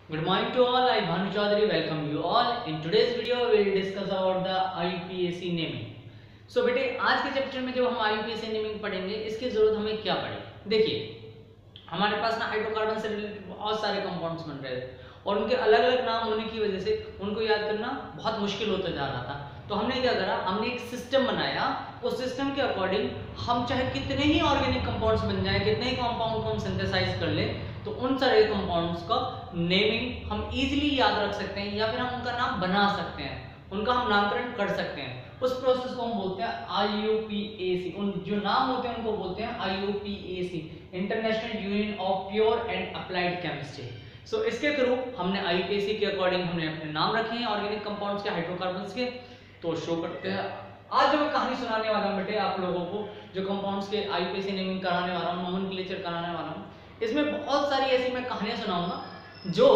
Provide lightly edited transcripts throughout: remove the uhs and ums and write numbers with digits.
Good morning to all. I Bhanu Chaudhary welcome you all. In today's video, we will discuss about the IUPAC naming. So बेटे आज के chapter में जब हम IUPAC naming पढ़ेंगे इसकी जरूरत हमें क्या पड़ेगी। देखिए हमारे पास ना हाइड्रोकार्बन से रिलेटेड बहुत सारे कंपाउंड्स बन रहे थे और उनके अलग अलग नाम होने की वजह से उनको याद करना बहुत मुश्किल होता जा रहा था। तो हमने क्या करा, हमने एक सिस्टम बनाया। उस सिस्टम के अकॉर्डिंग हम चाहे कितने ही ऑर्गेनिक कंपाउंड्स बन जाए, कितने ही कंपाउंड को हम सिंथेसाइज कर ले, तो उन सारे कंपाउंड्स का नेमिंग हम इजीली याद रख सकते हैं या फिर हम उनका नाम बना सकते हैं, उनका हम नामकरण कर सकते हैं। उस प्रोसेस को हम बोलते हैं IUPAC। उन जो नाम होते हैं उनको बोलते हैं IUPAC, international union of pure and applied chemistry. So इसके थ्रू हमने IUPAC के अकॉर्डिंग हमने अपने नाम रखे हैं ऑर्गेनिक कंपाउंड्स के, हाइड्रोकार्बन्स के। तो शो करते हैं आज जो मैं कहानी सुनाने वाला हूं बेटे आप लोगों को, जो कंपाउंड्स के IUPAC नेमिंग कराने वाला हूं, नोमेनक्लेचर कराने वाला हूं, इसमें बहुत सारी ऐसी मैं कहानियां सुनाऊंगा जो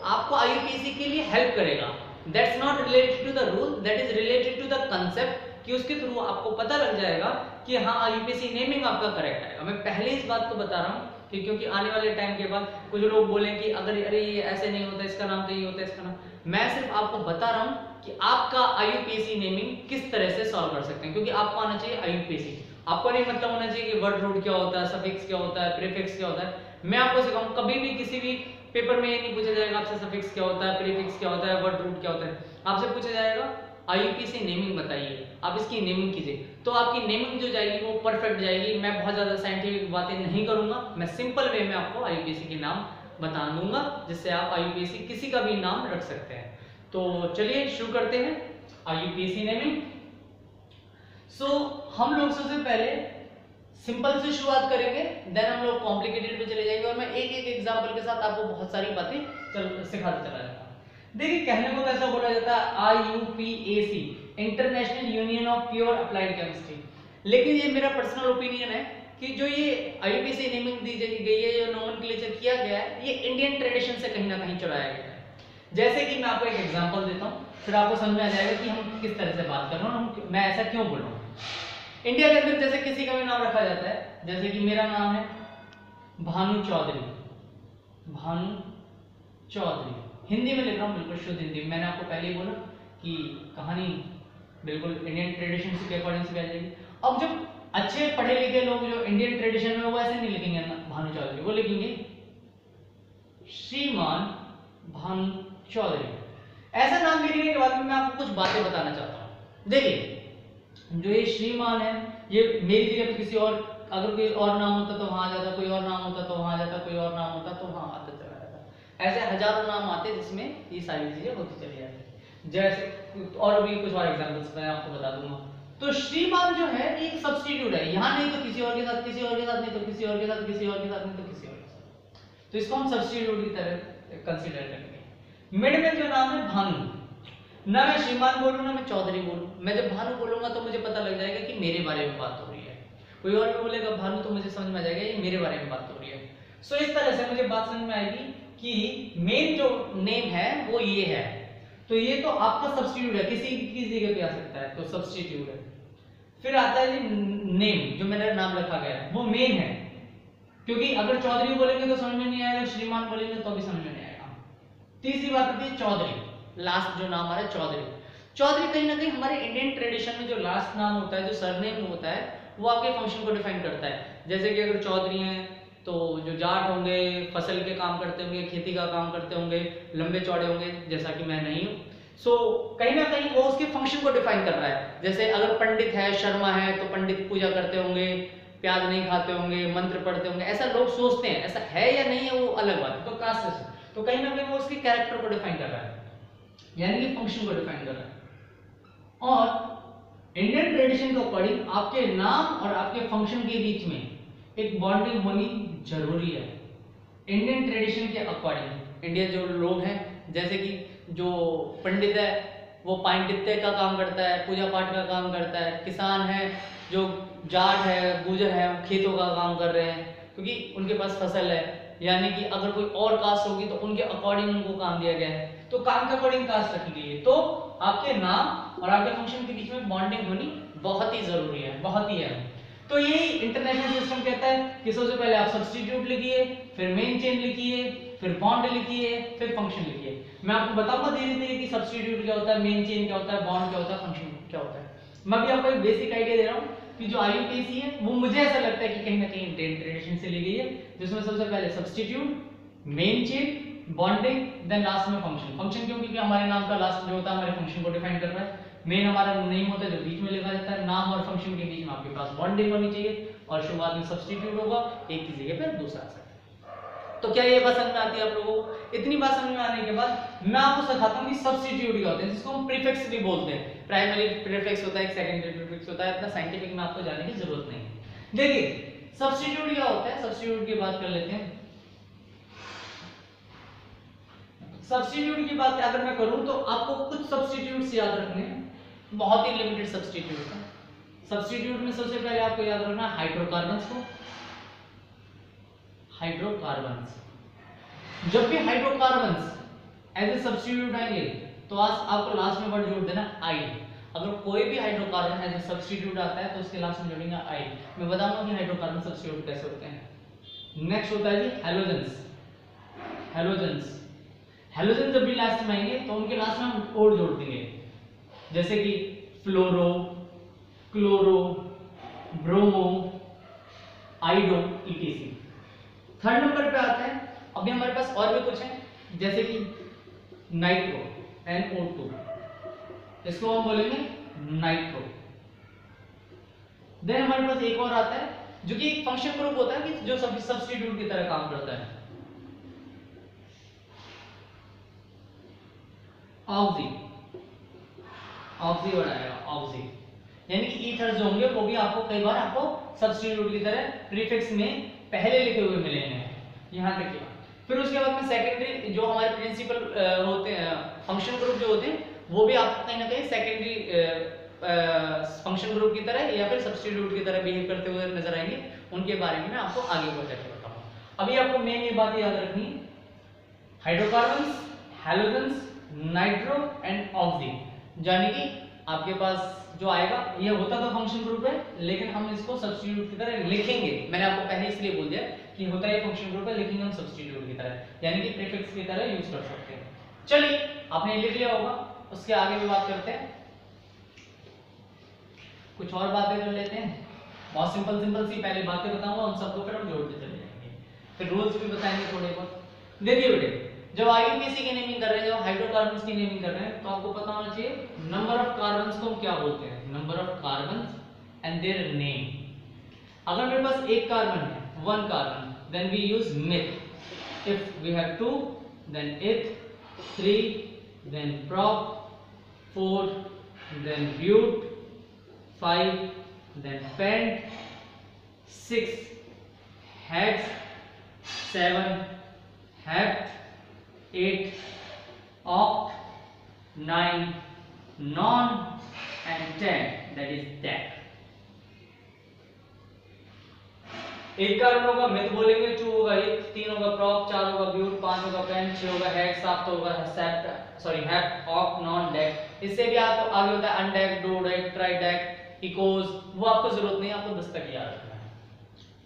आपको IUPAC के लिए हेल्प करेगा। That's not related to the rule, that is related to the concept, कि उसके थ्रू आपको पता लग जाएगा कि हाँ IUPAC नेमिंग आपका करेक्ट है। मैं पहले इस बात को बता रहा हूँ कि क्योंकि आने वाले टाइम के बाद कुछ लोग बोले कि अगर अरे ये ऐसे नहीं होता, इसका नाम तो ये होता है, इसका नाम। मैं सिर्फ आपको बता रहा हूँ कि आपका IUPAC नेमिंग किस तरह से सॉल्व कर सकते हैं, क्योंकि आपको आना चाहिए IUPAC। आपको नहीं मतलब होना चाहिए कि वर्ड रूट क्या होता है, सफिक्स क्या होता है, प्रीफिक्स क्या होता है। मैं आपको सिखाऊं, कभी भी किसी भी पेपर में ये नहीं पूछा जाएगा आपसे सफिक्स क्या होता है, प्रीफिक्स क्या होता है, वर्ड रूट क्या होता है। आपसे पूछा जाएगा IUPAC नेमिंग बताइए, आप इसकी नेमिंग कीजिए, तो आपकी नेमिंग जो जाएगी वो परफेक्ट जाएगी। मैं बहुत ज्यादा साइंटिफिक बातें नहीं करूंगा, मैं सिंपल वे में आपको IUPAC के नाम बता दूंगा जिससे आप IUPAC किसी का भी नाम रख सकते हैं। तो चलिए शुरू करते हैं IUPAC नेमिंग। सो हम लोग सबसे पहले सिंपल से शुरुआत करेंगे, देन हम लोग कॉम्प्लिकेटेड पे चले जाएंगे और मैं एक एक एग्जांपल के साथ आपको बहुत सारी बातें सिखाते चला जाऊंगा। देखिए कहने को कैसा बोला जाता है IUPAC, international union of pure applied chemistry, लेकिन ये मेरा पर्सनल ओपिनियन है कि जो ये IUPAC नेमिंग दी गई है, जो नोमेनक्लेचर किया गया है, ये इंडियन ट्रेडिशन से कहीं ना कहीं चुराया गया है। जैसे कि मैं आपको एक एग्जांपल देता हूँ, फिर आपको समझ में आ जाएगा कि हम किस तरह से बात कर रहे हैं, मैं ऐसा क्यों बोल रहा हूँ। इंडिया के अंदर जैसे किसी का भी नाम रखा जाता है, जैसे कि मेरा नाम है भानु चौधरी, भानु चौधरी हिंदी में लिख रहा हूँ, बिल्कुल शुद्ध हिंदी में। मैंने आपको पहले ही बोला कि कहानी बिल्कुल इंडियन ट्रेडिशन के अकॉर्डिंग से आ जाएगी। अब जब अच्छे पढ़े लिखे लोग जो इंडियन ट्रेडिशन में, वो ऐसे नहीं लिखेंगे ना भानु चौधरी, वो लिखेंगे श्रीमान भानु चौधरी। ऐसा नाम लिखने के बाद में मैं आपको कुछ बातें बताना चाहता हूँ। देखिए जो ये श्रीमान है, ये मेरी जगह पे किसी और, अगर कोई और नाम होता तो वहां आ जाता, कोई और नाम होता तो वहां आ जाता, कोई और नाम होता तो वहां आता चला जाता। ऐसे हजारों नाम आते जिसमें ये सारी चीजें होती चली जाती। जैसे और भी कुछ और एग्जांपल्स मैं आपको बता दूंगा। तो श्रीमान जो है एक सब्स्टिट्यूट है, यहाँ नहीं तो किसी और के साथ, किसी और के साथ नहीं तो किसी और के साथ, किसी और के साथ नहीं तो किसी और के साथ, तो इसको हम सब्स्टिट्यूट की तरह कंसीडर करेंगे। मिड में जो नाम है भानु, ना मैं श्रीमान बोलूं ना मैं चौधरी बोलूं, मैं जब भानु बोलूंगा तो मुझे पता लग जाएगा कि मेरे बारे में बात हो रही है। कोई और भी बोलेगा भानु तो मुझे समझ में आ जाएगा ये मेरे बारे में बात हो रही है। सो इस तरह से मुझे बात समझ में आएगी कि मेन जो नेम है वो ये है, तो ये तो आपका सब्स्टिट्यूट है, किसी की जगह पे आ सकता है, तो सब्स्टिट्यूट है। फिर आता है नेम, जो मेरा नाम रखा गया है वो मेन है, क्योंकि अगर चौधरी बोलेंगे तो समझ में नहीं आएगा, श्रीमान बोलेंगे तो भी समझ में नहीं आएगा। तीसरी बात आती है चौधरी, लास्ट जो नाम आ रहा है चौधरी। चौधरी कहीं ना कहीं हमारे इंडियन ट्रेडिशन में जो लास्ट नाम होता है, जो सरनेम होता है, वो आपके फंक्शन को डिफाइन करता है। जैसे कि अगर चौधरी हैं तो जो जाट होंगे फसल के काम करते होंगे, खेती का काम करते होंगे, लंबे चौड़े होंगे, जैसा कि मैं नहीं हूँ। सो कहीं ना कहीं वो उसके फंक्शन को डिफाइन कर रहा है। जैसे अगर पंडित है, शर्मा है, तो पंडित पूजा करते होंगे, प्याज नहीं खाते होंगे, मंत्र पढ़ते होंगे, ऐसा लोग सोचते हैं। ऐसा है या नहीं है वो अलग बात है, तो कास्ट से तो कहीं ना कहीं वो उसके कैरेक्टर को डिफाइन कर रहा है, यानी कि फंक्शन को डिफाइन कर रहा है। और इंडियन ट्रेडिशन के अकॉर्डिंग आपके नाम और आपके फंक्शन के बीच में एक बॉन्डिंग होनी जरूरी है। इंडियन ट्रेडिशन के अकॉर्डिंग इंडियन जो लोग हैं, जैसे कि जो पंडित है वो पांडित्य का काम करता है, पूजा पाठ का काम करता है। किसान है, जो जाट है, गुजर है, वो खेतों का काम कर रहे हैं क्योंकि उनके पास फसल है। यानी कि अगर कोई और कास्ट होगी तो उनके अकॉर्डिंग उनको काम दिया गया है, तो काम के अकॉर्डिंग कास्ट रखी गई है। तो आपके नाम और आपके फंक्शन के बीच में बॉन्डिंग होनी बहुत ही जरूरी है, बहुत ही अहम। तो यही इंटरनेशनल सिस्टम कहता है कि सबसे पहले आप सब्स्टिट्यूट लिखिए, फिर मेन चेन लिखिए, फिर बॉन्ड लिखिए, फिर फंक्शन लिखिए। मैं आपको बताऊंगा धीरे धीरे कि सब्स्टिट्यूट क्या होता है, मेन चेन क्या होता है, बॉन्ड क्या होता है, फंक्शन क्या होता है। मैं भी आपको एक बेसिक आइडिया दे रहा हूँ कि जो IUPAC है वो मुझे ऐसा लगता है कि कहीं ना कहीं इंडियन ट्रेडिशन से ली गई है, जिसमें सबसे पहले substitute, main chain, bonding, then last में फंक्शन। फंक्शन क्यों? क्योंकि हमारे नाम का लास्ट जो होता है हमारे फंक्शन को डिफाइन कर रहा है। मेन हमारा नेम होता है जो बीच में लिखा जाता है, नाम और फंक्शन के बीच में आपके पास बॉन्डिंग होनी चाहिए और शुरुआत में सब्स्टिट्यूट होगा, एक की जगह पर दूसरा आ सकता है। तो क्या ये बात समझ में आती है आप लोगों को? इतनी बात समझ में आने के बाद मैं आपको सिखाता हूँ कि सब्स्टिट्यूट क्या होते हैं, जिसको हम प्रीफिक्स भी बोलते हैं। प्राइमरी प्रीफिक्स होता है, एक सेकेंडरी प्रीफिक्स होता है, इतना साइंटिफिक में आपको जाने की जरूरत नहीं है। देखिए सब्स्टिट्यूट क्या होता है, सब्स्टिट्यूट की बात कर लेते हैं। सब्स्टिट्यूट की बात अगर मैं करूं तो आपको कुछ सब्स्टिट्यूट्स याद रखने हैं, बहुत ही लिमिटेड सब्स्टिट्यूट है। सब्स्टिट्यूट में सबसे पहले आपको याद रखना है हाइड्रोकार्बन्स को। हाइड्रोकार्बन्स, जब भी हाइड्रोकार्बन्स एज ए सब्स्टिट्यूट आएंगे तो आज आपको लास्ट में वर्ड जोड़ देना आई। अगर कोई भी हाइड्रोकार्बन एज ए सब्स्टिट्यूट आता है तो उसके लास्ट में जोड़ेंगे आई। मैं बताऊंगा कि हाइड्रोकार्बन सब्स्टिट्यूट कैसे होते हैं। नेक्स्ट होता है जी हैलोजेंस। हैलोजेंस, हैलोजन जब भी लास्ट में आएंगे तो उनके लास्ट में हम और जोड़ देंगे, जैसे कि फ्लोरो, chloro, bromo, आइडो, etc। Third number पे आता है, अभी हमारे पास और भी कुछ है, जैसे कि नाइट्रो, NO2, इसको हम बोलेंगे नाइट्रो। देन हमारे पास एक और आता है जो कि एक फंक्शन ग्रुप होता है कि जो सब्स्टिट्यूट की तरह काम करता है, ऑक्सी। ऑक्सी वर्ड आएगा, ऑक्सी, यानी कि ईथर्स जो होंगे वो भी आपको कई बार आपको सब्स्टिट्यूट की तरह प्रीफिक्स में पहले लिखे हुए मिलेंगे, यहां तक की बात। फिर उसके बाद में सेकेंडरी जो हमारे प्रिंसिपल होते हैं, फंक्शन ग्रुप जो होते हैं, वो भी आपको कहीं ना कहीं सेकेंडरी फंक्शन ग्रुप की तरह या फिर सब्स्टिट्यूट की तरह बिहेव करते हुए नजर आएंगे। उनके बारे में मैं आपको आगे बढ़ जाकर बताऊंगा। अभी आपको मेन ये बात याद रखनी है, hydrocarbons, halogens, nitro and oxy, यानी कि आपके पास जो आएगा ये होता तो फंक्शन ग्रुप है, लेकिन हम इसको सब्स्टिट्यूट की तरह लिखेंगे। मैंने आपको पहले इसलिए बोल दिया कि होता है फंक्शन ग्रुप है, लेकिन हम सब्स्टिट्यूट की तरह यानी कि प्रीफिक्स की तरह यूज कर सकते हैं। चलिए आपने लिख लिया होगा, उसके आगे भी बात करते हैं, कुछ और बातें कर लेते हैं। बहुत सिंपल सिंपल सी पहले बातें बताऊंगा, उन सबको फिर हम जोड़ते चले जाएंगे, फिर रूल्स भी बताएंगे थोड़े बहुत। देखिए बेटे, जब IUPAC की नेमिंग कर रहे हैं, जब हाइड्रोकार्बन्स की नेमिंग कर रहे हैं, तो आपको पता होना चाहिए नंबर ऑफ कार्बन्स को हम क्या बोलते हैं, number of carbons and their name. अगर मेरे पास एक कार्बन है, one carbon, then we use meth. If we have two, then eth, three, then prop, four, then but, five, then pent, six, hex, seven, hept, 8, oct, 9, non and 10, that is that। एक carbon होगा myth बोलेंगे, 2 होगा इथ, 3 होगा prop, 4 होगा ब्यूट, 5 होगा pent, 6 होगा hex, 7 होगा hept, oct, non, deck। इससे भी आप आगे होता है undeck, dodeck, trideck, ecos, वो आपको जरूरत नहीं है, आपको 10 तक याद रखना है।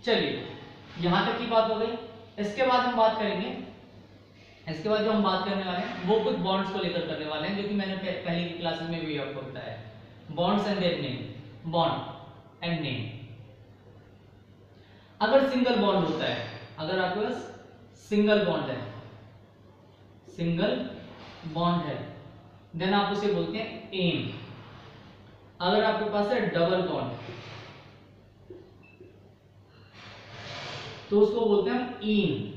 चलिए यहां तक की बात हो गई। इसके बाद हम बात करेंगे, इसके बाद जो हम बात करने वाले हैं वो कुछ बॉन्ड्स को लेकर करने वाले हैं, जो कि मैंने पहले की क्लासेस में भी आपको बताया है। Bonds and their name, bond and name. अगर सिंगल बॉन्ड होता है, अगर आपके पास सिंगल बॉन्ड है, सिंगल बॉन्ड है, देन आप उसे बोलते हैं एन। अगर आपके पास है डबल बॉन्ड तो उसको बोलते हैं हम ईन।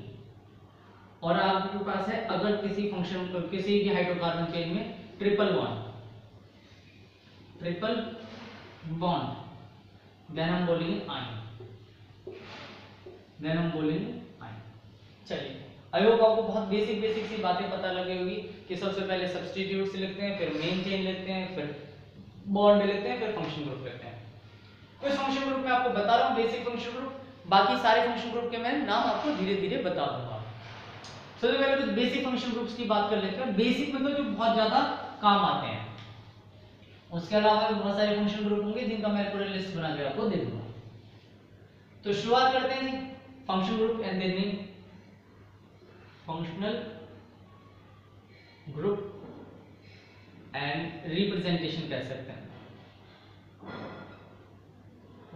और आपके पास है अगर किसी फंक्शन किसी भी हाइड्रोकार्बन चेन में triple bond, triple bond, then हम बोलेंगे आयन, देन हम बोलेंगे आयन। चलिए आई होप आपको बहुत बेसिक बेसिक सी बातें पता लगी होगी कि सबसे पहले सब्स्टिट्यूट्स लिखते हैं, फिर मेन चेन लिखते हैं, फिर बॉन्ड लिखते हैं, फिर फंक्शन ग्रुप लिखते हैं। कुछ फंक्शन ग्रुप में आपको बता रहा हूं बेसिक फंक्शन ग्रुप, बाकी सारे फंक्शन ग्रुप के मैं नाम आपको धीरे धीरे बता दूंगा। सबसे पहले कुछ बेसिक फंक्शन ग्रुप्स की बात कर लेते हैं। बेसिक मतलब जो बहुत ज्यादा काम आते हैं, उसके अलावा भी बहुत सारे फंक्शन ग्रुप होंगे जिनका मैं पूरी लिस्ट बना के आपको दे दूंगा। तो शुरुआत करते हैं function group and their name. Functional group and representation कह सकते हैं,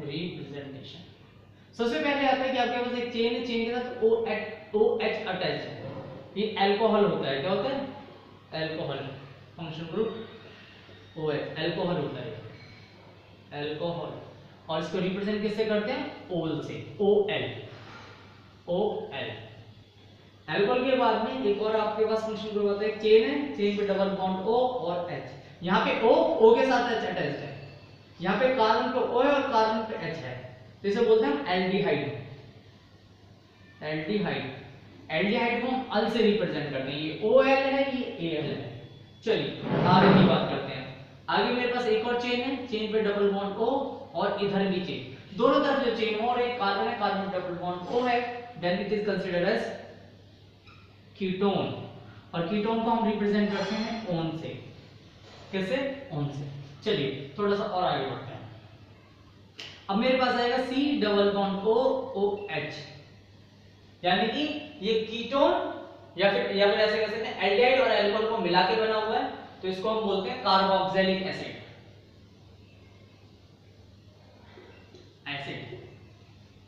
रिप्रेजेंटेशन। सबसे पहले आता है कि आपके पास एक चेन है, चेन के साथ OH अटैच है, ये अल्कोहल होता है। क्या होता है? Alcohol. Functional group OH, alcohol होता है, अल्कोहल। और इसको रिप्रेजेंट किससे करते हैं? ओल से, OL। अल्कोहल के बाद में एक और आपके पास फंक्शनल ग्रुप आता है, चेन है, चेन पे डबल बॉन्ड O और H। यहाँ पे O के साथ H अटैच्ड है, यहाँ पे कार्बन पे O है और कार्बन पे H है, तो इसे बोलते हैं एल्डिहाइड। एल्डिहाइड को हम अल से रिप्रेजेंट करते हैं, ये OL है, ये AL है। चलिए आगे की बात करते हैं। आगे मेरे पास एक और चेन है, चेन पे डबल बॉन्ड O और इधर भी चेन, दोनों तरफ जो चेन हो और एक कार्बन है, कार्बन पे डबल बॉन्ड O है, then it is considered as ketone. और कीटोन को हम रिप्रेजेंट करते हैं ओन से। कैसे? ओन से। चलिए थोड़ा सा और आगे बढ़ते हैं। अब मेरे पास आएगा C डबल बॉन्ड OH, यानी कि ये कीटोन या फिर ऐसे कह सकते हैं एल्डिहाइड और अल्कोहल को मिला के बना हुआ है, तो इसको हम बोलते हैं कार्बोक्सिलिक एसिड।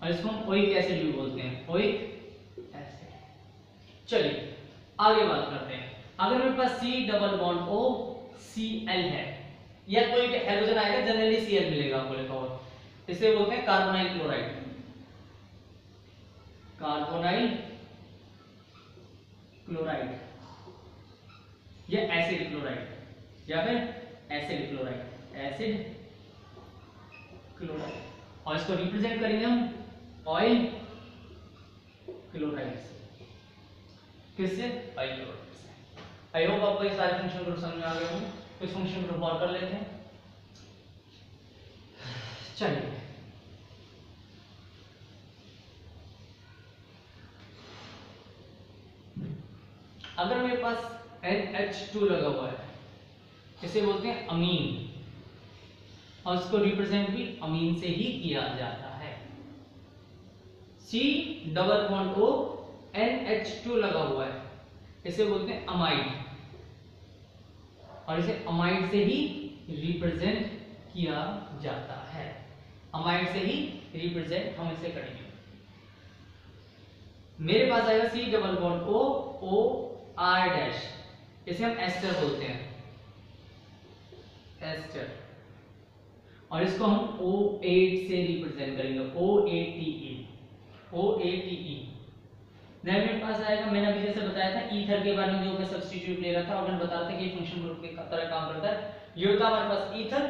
और इसको हम ओइक एसिड भी बोलते हैं, ओइक एसिड। चलिए आगे बात करते हैं। अगर मेरे पास C डबल बॉन्ड OCl है, या कोई हाइड्रोजन आएगा, जनरली Cl मिलेगा आपको लिखा हुआ, इसे बोलते हैं कार्बोनाइल क्लोराइड। कार्बोनाइल क्लोराइड या एसिड क्लोराइड या फिर एसिड क्लोराइड। और इसको रिप्रेजेंट करेंगे हम ऑयल क्लोराइड से। किससे? ऑयल क्लोराइड से। आई होप आपको ये सारे फंक्शन ग्रुप समझ में आ गए होंगे। कुछ फंक्शन ग्रुप और कर लेते हैं। चलिए अगर मेरे पास NH2 लगा हुआ है, इसे बोलते हैं अमीन, और इसको रिप्रेजेंट भी अमीन से ही किया जाता है। C double bond O NH2 लगा हुआ है, इसे बोलते हैं अमाइड, और इसे अमाइड से ही रिप्रेजेंट किया जाता है। अमाइड से ही रिप्रेजेंट हम इसे करेंगे। मेरे पास आएगा C double bond O R dash, इसे हम एस्टर बोलते हैं, एस्टर, और इसको हम O8 से रिप्रेजेंट करेंगे, OATE। देन मेरे पास आएगा, मैंने अभी जैसे बताया था ईथर के बारे में, जो मैं सब्स्टिट्यूट ले रहा था, और मैंने बताया था कि फंक्शन ग्रुप के तरह काम करता है। ये होता है हमारे पास ईथर,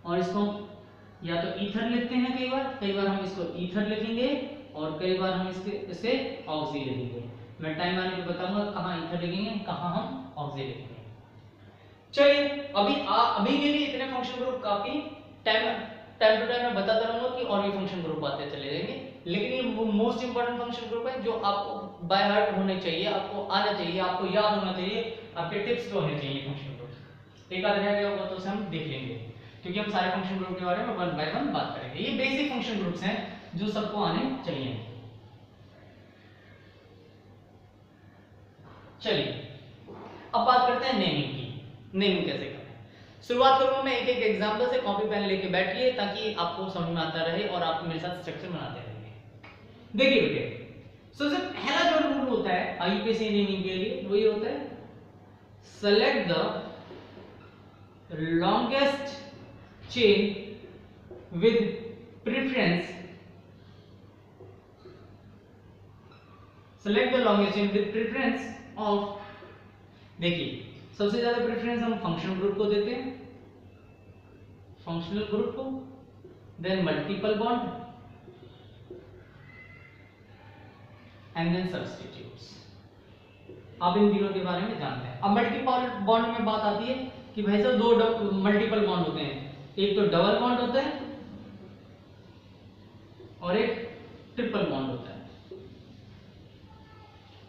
और इसको या तो ईथर लिखते हैं, कई बार हम इसको ईथर लिखेंगे, और कई बार हम इसे ऑक्सी लिखेंगे। मैं टाइम आने पे बताऊंगा कहाँ ईथर लिखेंगे, कहाँ हम ऑक्सी लिखेंगे। चलिए अभी के लिए इतने फंक्शन ग्रुप काफी, टाइम टू टाइम मैं बताता रहूंगा कि और भी फंक्शन ग्रुप आते चले जाएंगे, लेकिन ये मोस्ट इंपोर्टेंट फंक्शन ग्रुप है जो आपको बाय हार्ट होने चाहिए, आपको आना चाहिए, आपको याद होना चाहिए, आपके टिप्स पे होने चाहिए फंक्शन ग्रुप। एक आध रह गया होगा तो उसे हम देख लेंगे, क्योंकि हम सारे फंक्शन ग्रुप के बारे में वन बाय वन बात करेंगे। ये बेसिक फंक्शन ग्रुप्स हैं जो सबको आने चाहिए। चलिए अब बात करते हैं नेमिंग की। नेमिंग कैसे करते हैं, शुरुआत करूंगा मैं एक एग्जांपल से। कॉपी पेन लेके बैठिए ताकि आपको समझ में आता रहे और आप मेरे साथ स्ट्रक्चर बनाते रहेंगे। देखिए बेटे, सबसे पहला जो रूल होता है आईयूपीएसी नेमिंग के लिए, वो ये होता है, select the longest chain with preference, select the longest chain with preference of, देखिए सबसे ज्यादा प्रेफरेंस हम फंक्शनल ग्रुप को देते हैं, फंक्शनल ग्रुप को, then multiple bond and then substitutes. आप इन तीनों के बारे में जानते हैं। अब मल्टीपल बॉन्ड में बात आती है कि भाई साहब दो मल्टीपल बॉन्ड होते हैं, एक तो डबल बॉन्ड होता है और एक ट्रिपल बॉन्ड होता है।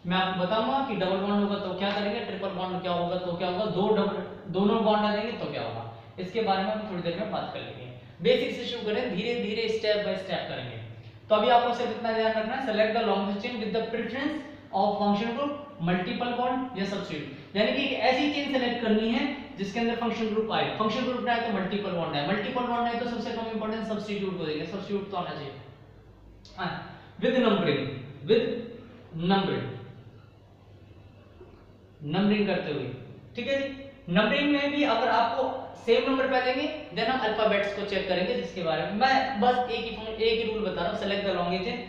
मैं आपको बताऊंगा कि डबल बॉन्ड होगा तो क्या करेंगे, ट्रिपल बॉन्ड क्या होगा तो क्या होगा, दोनों बॉन्ड आ जाएंगे तो क्या होगा, इसके बारे में हम थोड़ी देर में बात कर लेंगे। बेसिक से शुरू करें, धीरे धीरे स्टेप बाय स्टेप करेंगे। तो अभी आपको सिर्फ इतना ध्यान रखना है, select the longest chain with the preference of function group, multiple bond या सब्स्टिट्यूट। यानी कि एक ऐसी चेन सेलेक्ट करनी है जिसके अंदर फंक्शन ग्रुप आए, फंक्शन ग्रुप ना आए तो मल्टीपल बॉन्ड आए, मल्टीपल बॉन्ड आए तो सबसे कम इंपॉर्टेंस सब्स्टिट्यूट को देंगे, सब्स्टिट्यूट तो आना चाहिए with numbering, with numbering, numbering करते हुए। ठीक है जी, नंबरिंग में भी अगर आपको सेम नंबर पे आ जाएंगे देन हम अल्फाबेट्स को चेक करेंगे, जिसके बारे में मैं बस एक ही रूल बता रहा हूं, select the long chain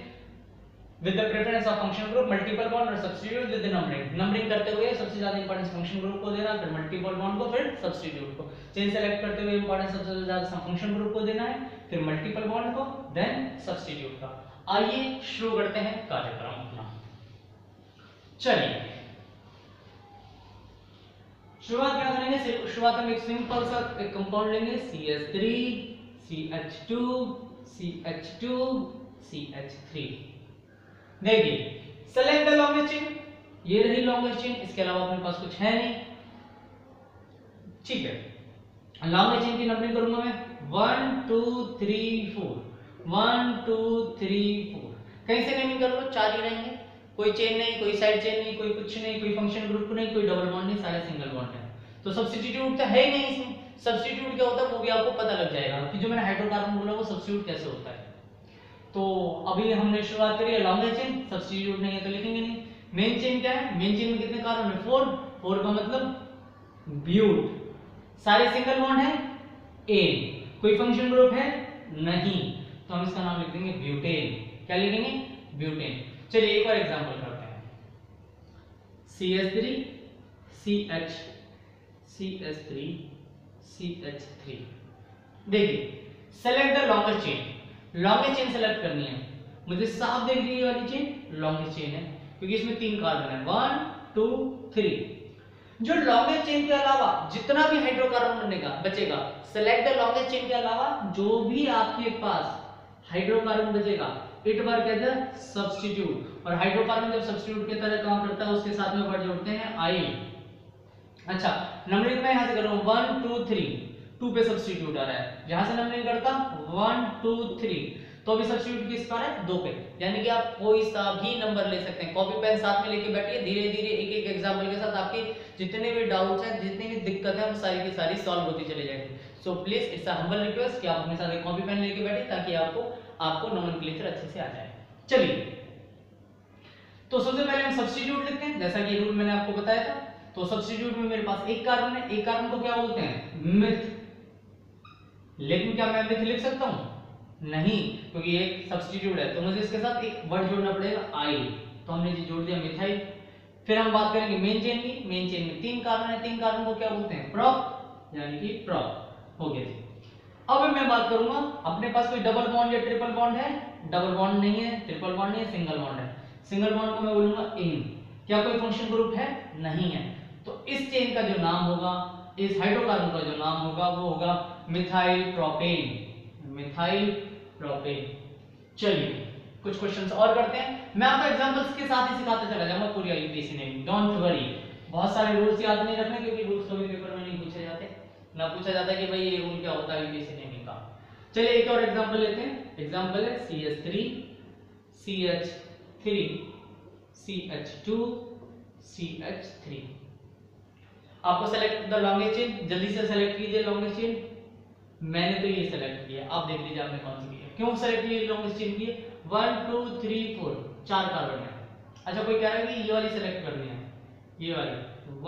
with the preference of function group, multiple bond और सब्स्टिट्यूट विद नंबरिंग। नंबरिंग करते हुए सबसे ज्यादा इंपॉर्टेंस फंक्शन ग्रुप को देना, फिर मल्टीपल बॉन्ड को, फिर सब्स्टिट्यूट को। चेन सेलेक्ट करते हुए इंपॉर्टेंस सबसे ज्यादा फंक्शन ग्रुप को देना है, फिर मल्टीपल बॉन्ड को, देन सब्स्टिट्यूट का। आइए शुरू करते हैं कार्यक्रम अपना। चलिए शुरुआत क्या करेंगे, शुरुआत में एक सिंपल सा एक कंपाउंड लेंगे CH3 CH2 CH2 CH3। देखिए सेलेक्ट द लॉन्गेस्ट चेन, ये रही लॉन्गेस्ट चेन, इसके अलावा अपने पास कुछ है नहीं। ठीक है, लॉन्गेस्ट चेन की नंबरिंग करूंगा मैं 1 2 3 4 1 2 3 4। कहीं से नेमिंग करूंगा, चार ही रहेंगे, कोई चेन नहीं, कोई साइड चेन नहीं, कोई कुछ नहीं, कोई फंक्शन ग्रुप नहीं, कोई डबल बॉन्ड नहीं, सारे सिंगल बॉन्ड है। तो सब्स्टिट्यूट तो है ही नहीं इसमें। सब्स्टिट्यूट क्या होता है वो भी आपको पता लग जाएगा कि जो मैंने हाइड्रोकार्बन बोला वो सब्स्टिट्यूट कैसे होता है। तो अभी हमने शुरुआत करी है लॉन्गेस्ट चेन, सब्स्टिट्यूट नहीं है तो लिखेंगे नहीं। मेन चेन क्या है, मेन चेन में कितने कार्बन है 4 का मतलब ब्यूट, सारे सिंगल बॉन्ड है एन, कोई फंक्शन ग्रुप है नहीं, तो हम इसका नाम लिख देंगे ब्यूटेन। क्या लिखेंगे, ब्यूटेन। चलिए एक और एग्जांपल करते हैं, CH3 CH CH3 CH3। देखिए select the longest chain, longest chain select करनी है मुझे, साफ देख लीजिए वाली चेन लॉन्गेस्ट चेन है क्योंकि इसमें 3 कार्बन है 1 2 3। जो लॉन्गेस्ट चेन के अलावा जितना भी हाइड्रोकार्बन बचेगा, सेलेक्ट द लॉन्गेस्ट चेन के अलावा जो भी आपके पास हाइड्रोकार्बन बचेगा it work as a substitute. और हाइड्रोकार्बन जब सब्स्टिट्यूट की तरह काम करता है उसके साथ में वर्ड जोड़ते हैं आई। अच्छा नंबरिंग में यहां से कर रहा हूं 1 2 3, 2 पे सब्स्टिट्यूट आ रहा है, यहां से नंबरिंग करता 1 2 3, तो अभी सब्स्टिट्यूट किस पर है 2 पे। यानी कि आप कोई सा भी नंबर ले सकते हैं, कॉपी पेन साथ में लेके बैठिए, धीरे धीरे एक एक एग्जांपल के साथ आपके जितने भी डाउट्स हैं, जितनी भी दिक्कत है, वो सारी की सारी सॉल्व होती चली जाएगी। So please it's a humble request कि आप अपने साथ एक कॉपी पेन लेके बैठिए ताकि आपको नोमेनक्लेचर अच्छे से आ जाए। चलिए तो सबसे पहले हम सब्स्टिट्यूट लिखते हैं, जैसा कि रूल मैंने आपको बताया था। तो सब्स्टिट्यूट में मेरे पास एक कार्बन है, एक कार्बन को क्या बोलते हैं मिथ। लेकिन क्या मैं मिथ लिख सकता हूं, नहीं, क्योंकि एक सब्स्टिट्यूट है तो मुझे इसके साथ एक वर्ड जोड़ना पड़ेगा आई, तो हमने जी जोड़ दिया मिथाइल। फिर हम बात करेंगे मेन चेन की, मेन चेन में 3 कार्बन है, 3 कार्बन को क्या बोलते हैं प्रोप, यानी कि प्रोप हो गया जी। अब मैं बात करूंगा अपने पास कोई डबल बॉन्ड या ट्रिपल बॉन्ड है, डबल बॉन्ड नहीं है, ट्रिपल बॉन्ड नहीं है, सिंगल बॉन्ड है। सिंगल बॉन्ड को मैं बोलूंगा इन। क्या कोई फंक्शन ग्रुप है, नहीं है, तो इस चेन का जो नाम होगा, इस हाइड्रोकार्बन का जो नाम होगा वो होगा मिथाइल प्रोपेन, मिथाइल प्रोपेन। चलिए कुछ क्वेश्चंस और करते हैं, मैं आपको एग्जांपल्स के साथ ही सिखाते चला जाऊंगा पूरी आईपीएससी ने, डोंट वरी। बहुत सारे रूल्स याद नहीं रखने क्योंकि रूल्स कभी पेपर में नहीं पूछे जाते, ना पूछा जाता कि भाई ये रूल क्या होता है आईपीएससी ने का। चलिए एक और एग्जांपल लेते हैं, एग्जांपल है CH3 CH3 CH2 CH3। आपको सेलेक्ट द लॉन्गेस्ट चेन, जल्दी से सेलेक्ट कीजिए लॉन्गेस्ट चेन। मैंने तो ये सेलेक्ट किया, आप देख लीजिए आपने कौन सी की है। क्यों सेलेक्ट की लॉन्गेस्ट चेन की है, 1 2 3 4 4 कार्बन है। अच्छा कोई कह रहा है कि ये वाली सेलेक्ट करनी है, ये वाली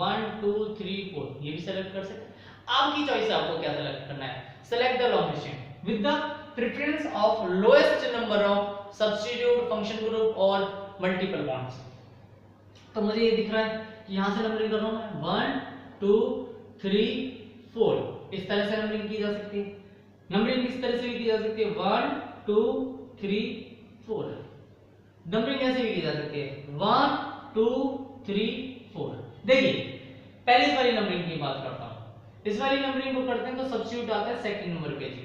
1 2 3 4, ये भी सेलेक्ट कर सकते हैं, आपकी चॉइस है आपको क्या सेलेक्ट करना है। Select the longest chain with the preference of lowest number of substitute, function group और मल्टीपल बॉन्ड्स। तो मुझे ये दिख रहा है कि यहां से नंबरिंग कर रहा हूं मैं 1 2 3 4, इस तरह से नंबरिंग की जा सकती है। नंबरिंग किस तरह से भी की जा सकती है 1 2 3 4। नंबरिंग ऐसे भी की जा सकती है 1 2 3 4। देखिए पहले इस वाली नंबरिंग की बात करता हूं, इस वाली नंबरिंग को करते हैं तो सब्स्टिट्यूट आता है सेकंड नंबर पे जी,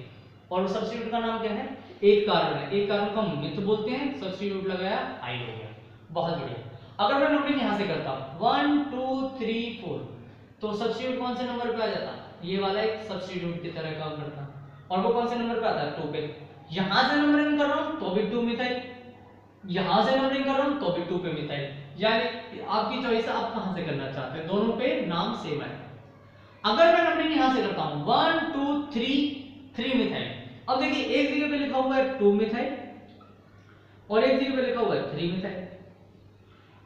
और सब्स्टिट्यूट का नाम क्या है, एक कार्बन है, एक कार्बन को हम मिथ बोलते हैं, सब्स्टिट्यूट लगाया आई हो गया, बहुत बढ़िया। अगर मैं नंबरिंग यहां से करता हूं 1 2 3 4, तो सब्स्टिट्यूट कौन से नंबर पे आ जाता, ये वाला एक सब्स्टिट्यूट की तरह काम करता, और वो कौन से नंबर पे आता है 2 पे। यहां से नंबरिंग कर रहा हूं तो भी 2 मिथाइल, यहां से नंबरिंग कर रहा हूं तो भी 2 पे मिथाइल, यानी आपकी चॉइस है, आप कहां से करना चाहते हैं, दोनों पे नाम सेम है। अगर मैं नंबरिंग यहां से करता हूं 1 2 3 मिथाइल, अब देखिए एक जगह पे लिखा हुआ है 2 मिथाइल और एक जगह पे लिखा हुआ है 3 मिथाइल।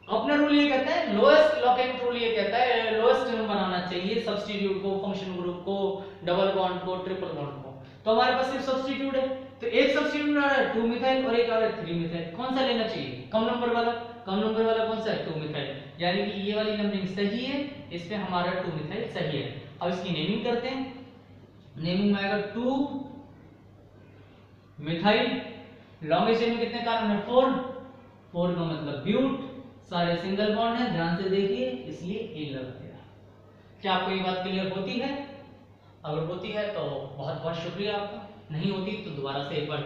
अपना रूल ये कहता है, लोएस्ट लॉकिंग रूल ये कहता है लोएस्ट नंबर आना चाहिए सब्स्टिट्यूट को, फंक्शन ग्रुप को, डबल बॉन्ड को, ट्रिपल बॉन्ड को। तो हमारे पास सिर्फ सब्स्टिट्यूट है, तो एक सब्स्टिट्यूट आ रहा है 2 मिथाइल और एक आ रहा है 3 मिथाइल। कौन सा लेना चाहिए, कम नंबर वाला। कम नंबर वाला कौन सा है, 2 मिथाइल, यानी कि ये वाली नंबरिंग सही है, इस पे हमारा 2 मिथाइल सही है। अब इसकी नेमिंग करते हैं, नेमिंग में आएगा 2 मिथाइल, लॉन्गेस्ट चेन में कितने कार्बन है, 4 का मतलब ब्यूट, सारे सिंगल बॉन्ड है, ध्यान से देखिए इसलिए ए लग गया। क्या आपको ये बात क्लियर होती है? अगर होती है तो बहुत बहुत शुक्रिया आपका, नहीं होती तो दोबारा से एक बार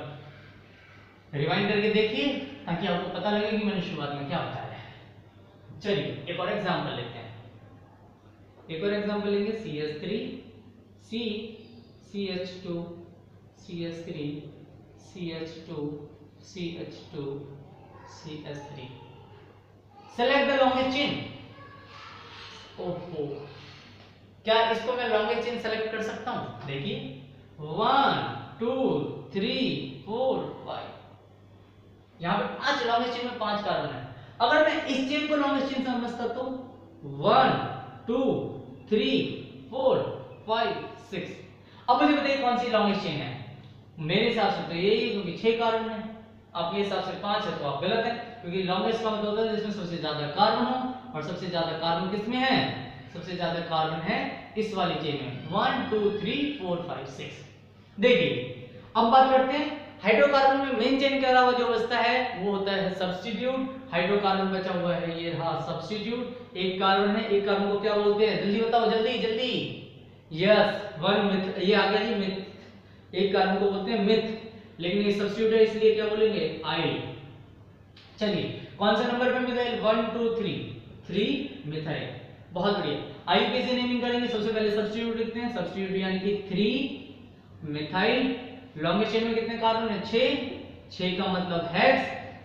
रिवाइंड करके देखिए ताकि आपको पता लगे कि मैंने शुरुआत में क्या बताया है। चलिए एक और एग्जांपल लेते हैं, एक और एग्जांपल लेंगे CH3 C CH2 CH3 CH2 CH2 CH3। Select the longest chain. ओहो, क्या इसको मैं लॉन्गेस्ट चेन सेलेक्ट कर सकता हूं? देखिए 1 2 3 4 5, यहां पे 5 लॉन्गेस्ट चेन में 5 कार्बन है। अगर मैं इस चेन को लॉन्गेस्ट चेन समझता तो 1 2 3 4 5 6। अब मुझे बताइए कौन सी लॉन्गेस्ट चेन है? मेरे हिसाब से तो यही, क्योंकि 6 कार्बन है। आपके हिसाब से 5 है तो आप गलत है, क्योंकि लॉन्गेस्ट का मतलब होता है जिसमें सबसे ज्यादा कार्बन हो, और सबसे ज्यादा कार्बन किसमें है, सबसे ज्यादा कार्बन है इस वाली चेन में 1 2 3 4 5 6। देखिए अब बात करते हैं हाइड्रोकार्बन में मेन चेन के अलावा जो बचता है वो होता है सब्स्टिट्यूट। हाइड्रोकार्बन बचा हुआ है ये रहा सब्स्टिट्यूट, एक कार्बन है, एक कार्बन को क्या बोलते हैं, जल्दी बताओ, जल्दी जल्दी। यस, वन मिथ, ये आ गया जी मिथ। एक कार्बन को बोलते हैं मिथ, लेकिन ये सब्स्टिट्यूट है इसलिए क्या बोलेंगे, आइल। चलिए कौन सा नंबर पे मिथाइल, 1 2 3 मिथाइल। बहुत बढ़िया। आईयूपीएसी नेमिंग करेंगे, सबसे पहले सब्स्टिट्यूट लिखते हैं, सब्स्टिट्यूट यानी कि 3 मिथाइल। लॉन्गेस्ट चेन में कितने कार्बन है, 6 का मतलब हेक्स,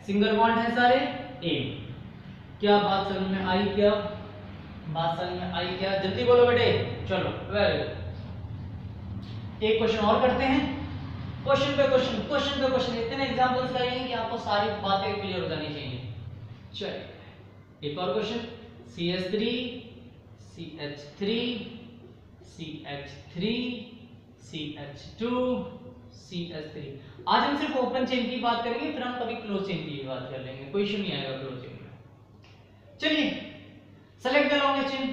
सिंगल बॉन्ड है सारे, ए। क्या बात समझ में आई, क्या बात समझ में आई, क्या जल्दी बोलो बेटे। चलो वेरी गुड। एक क्वेश्चन और करते हैं, क्वेश्चन पे क्वेश्चन, इतने एग्जांपल्स करेंगे कि आपको सारी बातें क्लियर हो जानी चाहिए। चलिए एक और question, CH3 CH3 CH3 CH2 CH3। आज हम सिर्फ ओपन चेन की बात करेंगे, फिर हम कभी क्लोज चेन की भी बात कर लेंगे, कोई इशू नहीं आएगा क्लोज चेन में। चलिए सेलेक्ट द लॉन्गेस्ट चेन।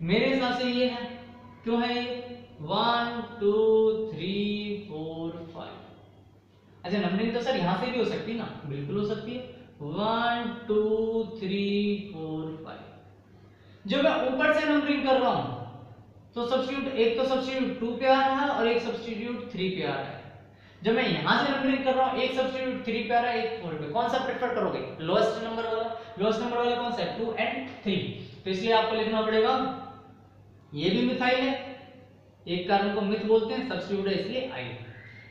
मेरे हिसाब से ये है, क्यों है ये, 1 2 3 4 5। अच्छा नंबरिंग तो सर यहां से भी हो सकती है ना, बिल्कुल हो सकती है, 1 2 3 4 5। जब मैं ऊपर से नंबरिंग कर रहा हूं तो सब्स्टिट्यूट, एक तो सब्स्टिट्यूट 2 पे आ रहा है और एक सब्स्टिट्यूट 3 पे आ रहा है। जब मैं यहां से नंबरिंग कर रहा हूं, एक सब्स्टिट्यूट 3 पे आ रहा है, एक 4 पे, कौन सा प्रेफर करोगे, लोएस्ट नंबर वाला। लोएस्ट नंबर वाला कौन सा है, 2 एंड 3। तो इसलिए आपको लिखना पड़ेगा, ये भी मिथाइल है, एक कार्बन को मिथ बोलते हैं, सब्स्टिट्यूट है इसलिए आई।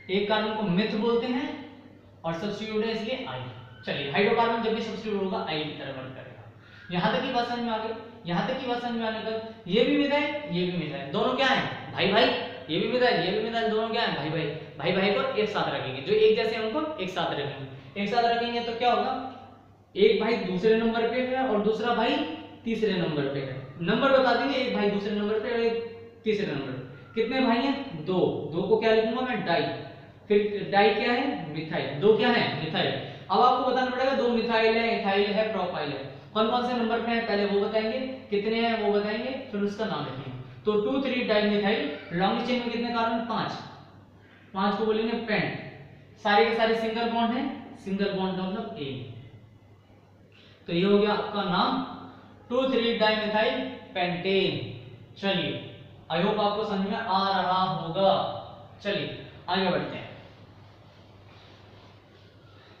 एक कार्बन को मिथ बोलते हैं और सब्स्टिट्यूट है इसलिए आई। चलिए हाइड्रोकार्बन जब भी सब्स्टिट्यूट होगा आई की तरह वर्क करेगा। यहां तक की बात समझ में आ गई, यहां तक की बात समझ में आने पर ये भी मिथाइल, ये भी मिथाइल, दोनों क्या है, भाई भाई, ये भी मिथाइल, ये भी मिथाइल, दोनों क्या है, भाई भाई। भाई भाई को एक साथ रखेंगे, जो एक जैसे हैं उनको एक साथ रखेंगे। एक साथ रखेंगे तो क्या होगा, एक भाई दूसरे नंबर पे है और दूसरा भाई तीसरे नंबर पे है। नंबर बता देंगे, एक भाई दूसरे नंबर पे और एक तीसरे नंबर पे। कितने भाई हैं, दो। दो को क्या लिखूंगा मैं, डाई। फिर डाई क्या है, मिथाइल। दो क्या है, मिथाइल। अब आपको बताना पड़ेगा दो मिथाइल है, इथाइल है, प्रोपाइल है, कौन कौन से नंबर पे है पहले वो बताएंगे, कितने हैं वो बताएंगे, फिर उसका नाम लिखेंगे। तो 2 3 डाई मिथाइल। लॉन्ग चेन में कितने कार्बन, 5। 5 को बोलेंगे पेंट। सारे के सारे सिंगल बॉन्ड है, सिंगल बॉन्ड का मतलब ए। तो ये हो गया आपका नाम 2 3 डाई मिथाइल पेंटेन। चलिए आई होप आपको समझ में आ रहा होगा। चलिए आगे बढ़ते हैं।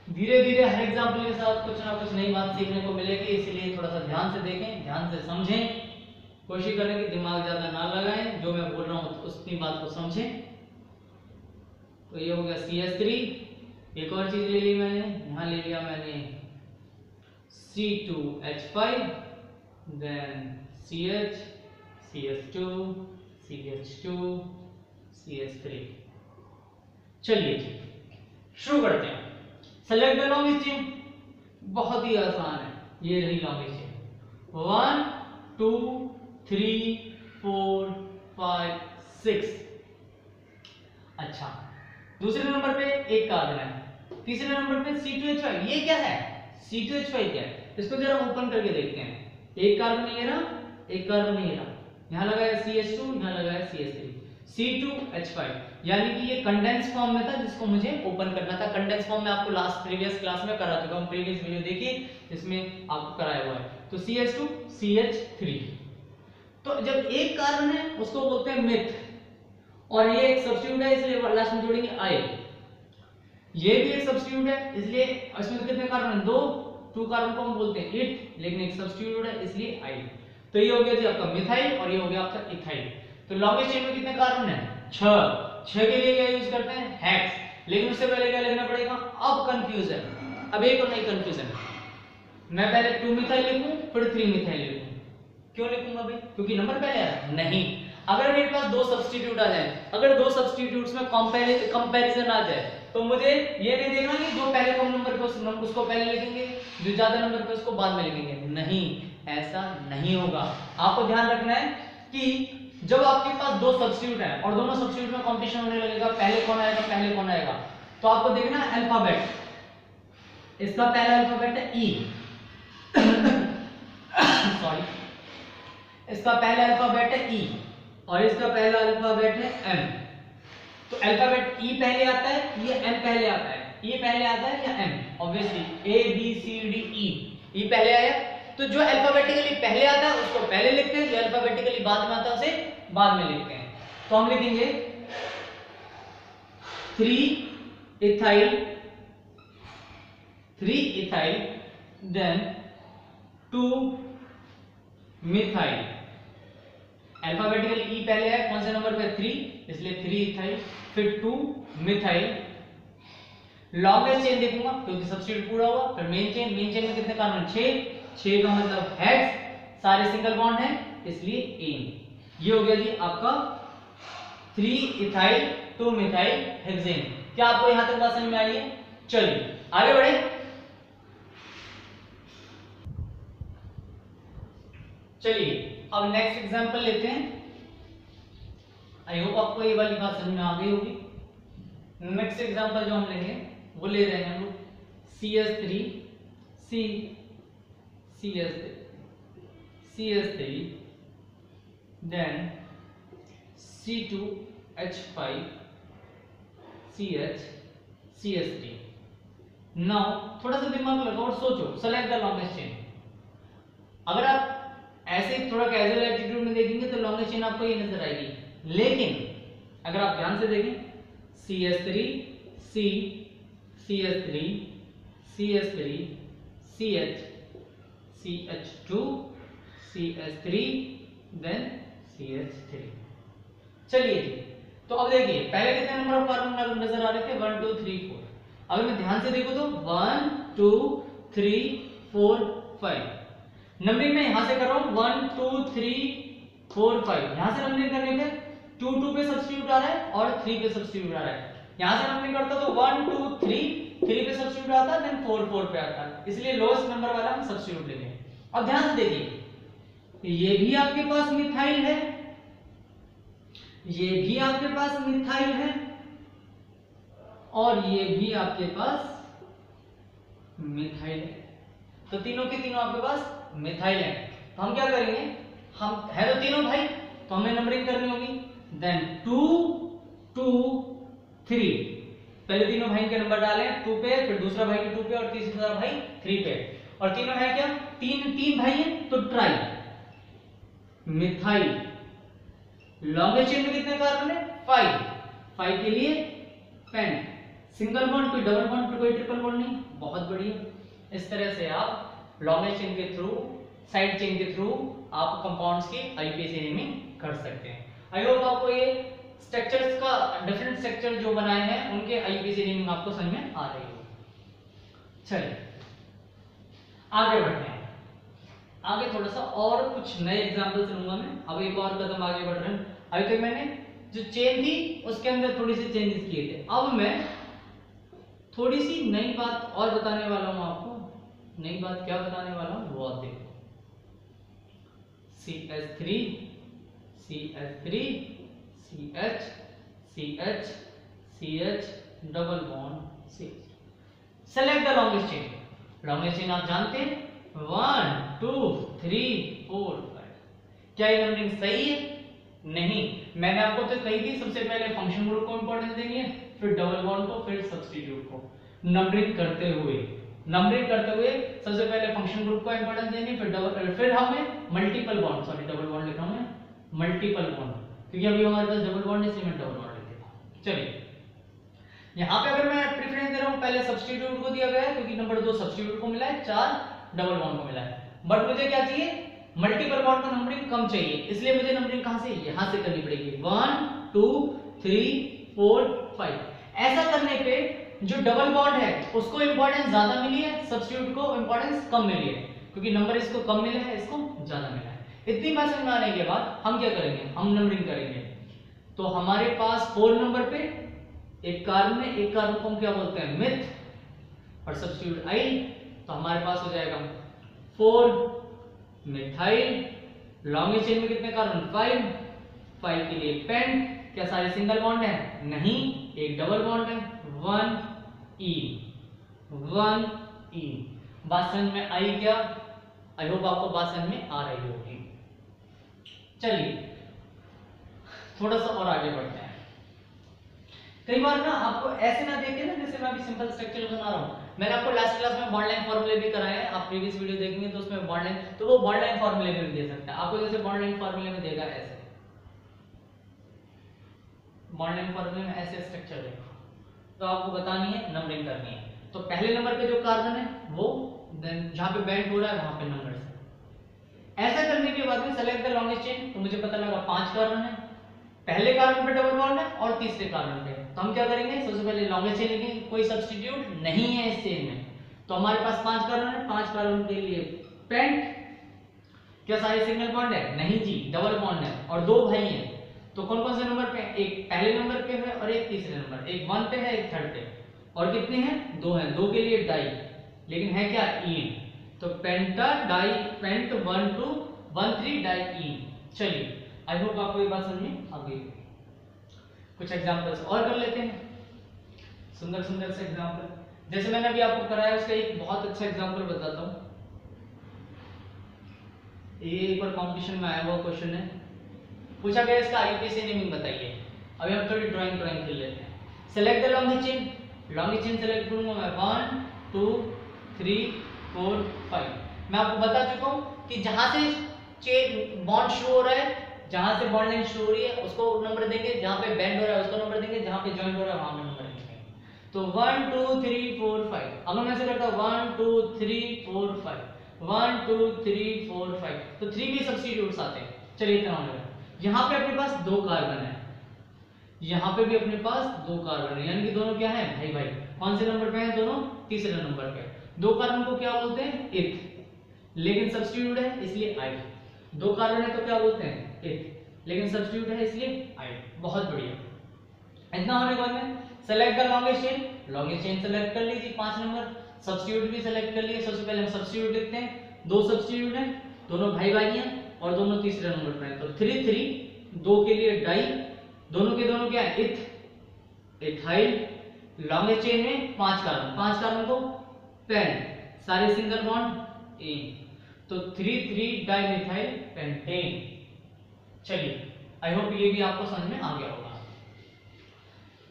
धीरे धीरे हर एग्जाम्पल के साथ कुछ ना कुछ नई बात सीखने को मिलेगी, इसलिए थोड़ा सा ध्यान से देखें, ध्यान से समझें, कोशिश करें कि दिमाग ज्यादा ना लगाएं, जो मैं बोल रहा हूं उतनी बात को समझें। तो ये हो गया CH3। एक और चीज ले ली मैंने, यहां ले लिया मैंने C2H5, then CH, CH2, CH2, CH3। चलिए जी शुरू करते हैं। सेलेक्ट द लॉन्गेस्ट चेन, बहुत ही आसान है, ये रही लॉन्गेस्ट चेन। 1 2 3 4 5 6। अच्छा, दूसरे नंबर पे एक कार्बन है, तीसरे नंबर पे C2H5। ये क्या है? C2H5 क्या है? इसको जरा ओपन करके देखते हैं। एक कार्बन ये रहा, एक कार्बन ये रहा, यहाँ लगा है CH2, यहाँ लगा है CH3, C2H5, यानी कि ये कंडेंस फॉर्म में था जिसको मुझे ओपन करना था। कंडेंस फॉर्म में आपको लास्ट प्रीवियस क्लास में करा चुका हूं, प्रीवियस वीडियो देखिए जिसमें आपको कराया हुआ है। तो CH2 CH3। तो जब एक कार्बन है उसको बोलते हैं मिथ, और ये एक सब्स्टिट्यूट है इसलिए लास्ट में जोड़ेंगे आई। ये भी एक सब्स्टिट्यूट है इसलिए इसमें कितने कार्बन? दो, 2 कार्बन को हम बोलते हैं इथ, लेकिन एक सब्स्टिट्यूट है इसलिए आई। तो ये हो गया जी आपका मिथाइल और ये हो गया आपका इथाइल। तो लॉन्गेस्ट चेन में कितने कार्बन है? 6। 6 के लिए क्या यूज करते हैं? हेक्स। लेकिन उससे पहले क्या लिखना पड़ेगा? अब कंफ्यूजन, अब एक और नहीं कंफ्यूजन। मैं पहले 2 मिथाइल लिखूं फिर 3 मिथाइल लिखूं। क्यों लिखूंगा भाई? क्योंकि नंबर पहले आया? नहीं, अगर मेरे पास दो सब्स्टिट्यूट आ जाए, अगर दो सब्स्टिट्यूट्स में कंपैरिजन आ जाए, तो मुझे ये नहीं देखना कि जो पहले कम नंबर पे उसको पहले लिखेंगे, जो ज्यादा नंबर पे उसको बाद में लिखेंगे। नहीं, ऐसा नहीं होगा। आपको ध्यान रखना है कि जब आपके पास दो सब्स्टिट्यूट हैं और दोनों सब्स्टिट्यूट में कंपटीशन होने लगेगा, पहले कौन आएगा पहले कौन आएगा, तो आपको देखना है अल्फाबेट। इसका पहला अल्फाबेट है ई सॉरी, इसका पहला अल्फाबेट है ई और इसका पहला अल्फाबेट है एम। तो अल्फाबेट ई पहले आता है, ये एम पहले आता है। ये पहले आता है या M? Obviously A B C D E पहले आया। तो जो अल्फाबेटिकली पहले आता है उसको पहले लिखते हैं, जो अल्फाबेटिकली बाद में आता है उसे बाद में लिखते हैं। तो हम लिखेंगे 3 इथाइल देन 2 मिथाइल। अल्फाबेटिकली ई पहले है, कौन से नंबर पे? 3, इसलिए 3 इथाइल, फिर 2 मिथाइल। लॉन्गेस्ट चेन देखूंगा क्योंकि सब्स्टिट्यूट पूरा हुआ। फिर मेन चेन में कितने कार्बन? 6 का मतलब हेक्स, सारे सिंगल बॉन्ड हैं इसलिए एन। ये हो गया जी आपका 3 इथाइल 2 मिथाइल हेक्सेन। क्या आपको यहां तक बात समझ में आई है? चलिए आगे बढ़े। चलिए अब नेक्स्ट एग्जांपल लेते हैं। आई होप आपको ये वाली बात समझ में आ गई होगी। नेक्स्ट एग्जांपल जो हम लेंगे वो ले रहे हैं हम लोग CH3 then C2H5 CH3। Now थोड़ा सा दिमाग लगाओ और सोचो, सेलेक्ट द लॉन्गेस्ट चेन। अगर आप ऐसे थोड़ा कैजुअल एटीट्यूड में देखेंगे तो लॉन्गेस्ट चेन आपको ये नजर आएगी, लेकिन अगर आप ध्यान से देखें CH3 CH3 CH CH2 CH3 then CH3। चलिए जी, तो अब देखिए पहले कितने नंबर ऑफ कार्बन नजर आ रहे थे? 1 2 3 4। अगर मैं ध्यान से देखूं तो 1 2 3 4 5। नंबरिंग में यहां से कर रहा हूं 1 2 3 4 5। यहां से नंबरिंग करने पे 2 2 पे सब्स्टिट्यूट आ रहा है और 3 पे सब्स्टिट्यूट आ रहा है। यहां से नंबरिंग करता तो 1 2 3 पे सब्स्टिट्यूट आता है, देन 4 4 पे आता है, इसलिए लोएस्ट नंबर वाला हम सब्स्टिट्यूट लेंगे। अब ध्यान से देखिए, ये भी आपके पास मिथाइल है, ये भी आपके पास मिथाइल है और ये भी आपके पास मिथाइल है। तो तीनों के तीनों आपके पास मिथाइल है। तो हम क्या करेंगे, हम है तो तीनों भाई, तो हमें नंबरिंग करनी होगी। देन 2 2 3, पहले तीनों भाई के नंबर डालें 2 पे, फिर दूसरा भाई के 2 पे और तीसरा भाई 3 पे। और तीनों है क्या? तीन भाई हैं तो ट्राई मिथाइल। लॉन्गेस्ट चेन में कितने कार्बन है? 5 के लिए पेंट, सिंगल बॉन्ड, कोई डबल बॉन्ड, कोई ट्रिपल बॉन्ड नहीं। बहुत बढ़िया। इस तरह से आप लॉन्गेस्ट चेन के थ्रू, साइड चेन के थ्रू आप कंपाउंड्स की आईपीएसी नेमिंग कर सकते हैं। आई होप आपको ये स्ट्रक्चर्स का, डिफरेंट स्ट्रक्चर जो बनाए हैं उनके आईपीएसी नेमिंग आपको समझ में आ रही हो। चलिए आगे बढ़ते हैं, आगे थोड़ा सा और कुछ नए एग्जांपल्स लूंगा मैं। अब एक और कदम आगे बढ़ रहे हैं। अभी तक मैंने जो चेन थी उसके अंदर थोड़ी सी चेंजेस किए थे, अब मैं थोड़ी सी नई बात और बताने वाला हूं आपको। नई बात क्या बताने वाला हूं वो आप देखो। CH3 CH3 CH CH CH double bond C। Select the longest chain. Longest chain आप जानते हैं 1 2 3 4 5। क्या ये नंबरिंग सही है? नहीं, मैंने आपको तो कही थी सबसे पहले फंक्शन ग्रुप को इंपॉर्टेंस देंगे, फिर डबल बॉन्ड को, फिर सब्स्टिट्यूट को। नंबरिंग करते हुए सबसे पहले फंक्शन ग्रुप को इंपॉर्टेंस देंगे, फिर हमें multiple bond, sorry double bond लिखा हूं मैं, मल्टीपल बॉन्ड, क्योंकि अभी हमारे पास डबल बॉन्ड है इसलिए मैं डबल बॉन्ड लिख देता हूं। चलिए यहां पे अगर मैं प्रेफरेंस दे रहा हूं, पहले सब्स्टिट्यूट को दिया गया है क्योंकि नंबर 2 सब्स्टिट्यूट को मिला है, 4 डबल बॉन्ड को मिला है, बट मुझे क्या चाहिए? मल्टीपल बॉन्ड का नंबरिंग कम चाहिए, इसलिए मुझे नंबरिंग कहां से? यहां से करनी पड़ेगी। 1 2 3 4 5। ऐसा करने पे जो डबल बॉन्ड है उसको इंपॉर्टेंस ज्यादा मिली है, सब्स्टिट्यूट को इंपॉर्टेंस कम मिली है, क्योंकि नंबर इसको कम मिला है, इसको ज्यादा मिला है। इतनी बात समझ में आने के बाद हम क्या करेंगे? हम नंबरिंग करेंगे। तो हमारे पास 4 नंबर पे एक कार्बन है, एक कार्बन को हम क्या बोलते हैं? मिथ, और सब्स्टिट्यूट आई, तो हमारे पास हो जाएगा 4 मिथाइल। लॉन्ग चेन में कितने कार्बन? 5 के लिए पेंट। क्या सारे सिंगल बॉन्ड है? नहीं, एक डबल बॉन्ड है, 1 E। बात समझ में आई क्या? आई होप आपको बात समझ में आ रही होगी। चलिए थोड़ा सा और आगे बढ़ते हैं। कई बार ना आपको ऐसे ना देखे ना, जैसे मैं अभी सिंपल स्ट्रक्चर बना रहा हूं, मैंने आपको लास्ट क्लास में बॉन्ड लाइन फॉर्मूले भी कराए हैं, आप प्रीवियस वीडियो देखेंगे तो उसमें बॉन्ड लाइन, तो वो बॉन्ड लाइन फॉर्मूले में भी दे सकता है आपको। जैसे बॉन्ड लाइन फॉर्मूले में देगा ऐसे, बॉन्ड लाइन फॉर्मूले में ऐसे स्ट्रक्चर देगा, तो आपको बतानी है, नंबरिंग करनी है। तो पहले नंबर पे जो कार्बन है वो, देन जहां पे बैंड हो रहा है वहां पे नंबर से। ऐसा करने के बाद में सेलेक्ट द लॉन्गेस्ट चेन, तो मुझे पता लगा 5 कार्बन है, पहले कार्बन पे डबल बॉन्ड है और तीसरे कार्बन पे, तो हम क्या करेंगे? सबसे पहले लॉन्गेस्ट चेन लिखेंगे, कोई सब्स्टिट्यूट नहीं है इस चेन में, तो हमारे पास 5 कार्बन है, 5 कार्बन के लिए पेंट। क्या सारे सिंगल बॉन्ड है? नहीं जी, डबल बॉन्ड है, और 2 भाई हैं, तो कौन कौन से नंबर पे? एक पहले नंबर पे है और एक तीसरे नंबर, एक 1 पे है एक 3rd पे, और कितने हैं? 2 हैं, 2 के लिए डाई, लेकिन है क्या? ईन, तो पेंटा डाई पेंट 1 2 1 3 डाई ईन। चलिए आई होप आपको ये बात समझ में आ गई। कुछ एग्जांपल्स और कर लेते हैं, सुंदर सुंदर से एग्जांपल। जैसे मैंने अभी आपको कराया उसका एक बहुत अच्छा एग्जांपल बताता हूं। ये एक बार कंपटीशन में आया हुआ क्वेश्चन है, पूछा गया इसका आईयूपीएसी नेमिंग बताइए। अभी हम थोड़ी ड्राइंग खेल लेते हैं। Select the long chain. Long chain select करूंगा मैं 1 2 3 4 5। मैं आपको बता चुका हूं कि जहां से चेन बॉन्ड शो हो रहा है, जहां से बॉन्ड लाइन शो हो रही है उसको नंबर देंगे, जहां पे बेंड हो रहा है उसको नंबर देंगे, जहां पे जॉइंट हो रहा है वहां पे नंबर देंगे। तो 1 2 3 4 5। अगर मैं ऐसे करता हूं 1 2 3 4 5 1 2 3 4 5, तो 3 भी सब्स्टिट्यूट्स आते हैं। चलिए इतना हो गया। यहां पे अपने पास 2 कार्बन है, यहां पे भी अपने पास 2 कार्बन है, यानी कि दोनों क्या है? भाई भाई। कौन से नंबर पे हैं दोनों? तीसरे नंबर पे। 2 कार्बन को क्या बोलते हैं? इथ, लेकिन सब्स्टिट्यूट है इसलिए आई। 2 कार्बन है तो क्या बोलते हैं? इथ, लेकिन सब्स्टिट्यूट है इसलिए आई। बहुत बढ़िया। इतना होने के बाद में select the longest chain. Longest chain select कर लीजिए 5 नंबर, सब्स्टिट्यूट भी सेलेक्ट कर लिए। सबसे पहले हम सब्स्टिट्यूट लिखते हैं, 2 सब्स्टिट्यूट हैं, दोनों भाई भाई हैं और दोनों तीसरे नंबर पे हैं, तो 3 3, 2 के लिए डाई, दोनों के दोनों क्या है? इथ, इथाइल। लॉन्गेस्ट चेन में 5 कार्बन, 5 कार्बन को पेन, सारे सिंगल बॉन्ड इन, तो 3 3 डाइमिथाइल पेंटेन। चलिए आई होप ये भी आपको समझ में आ गया होगा।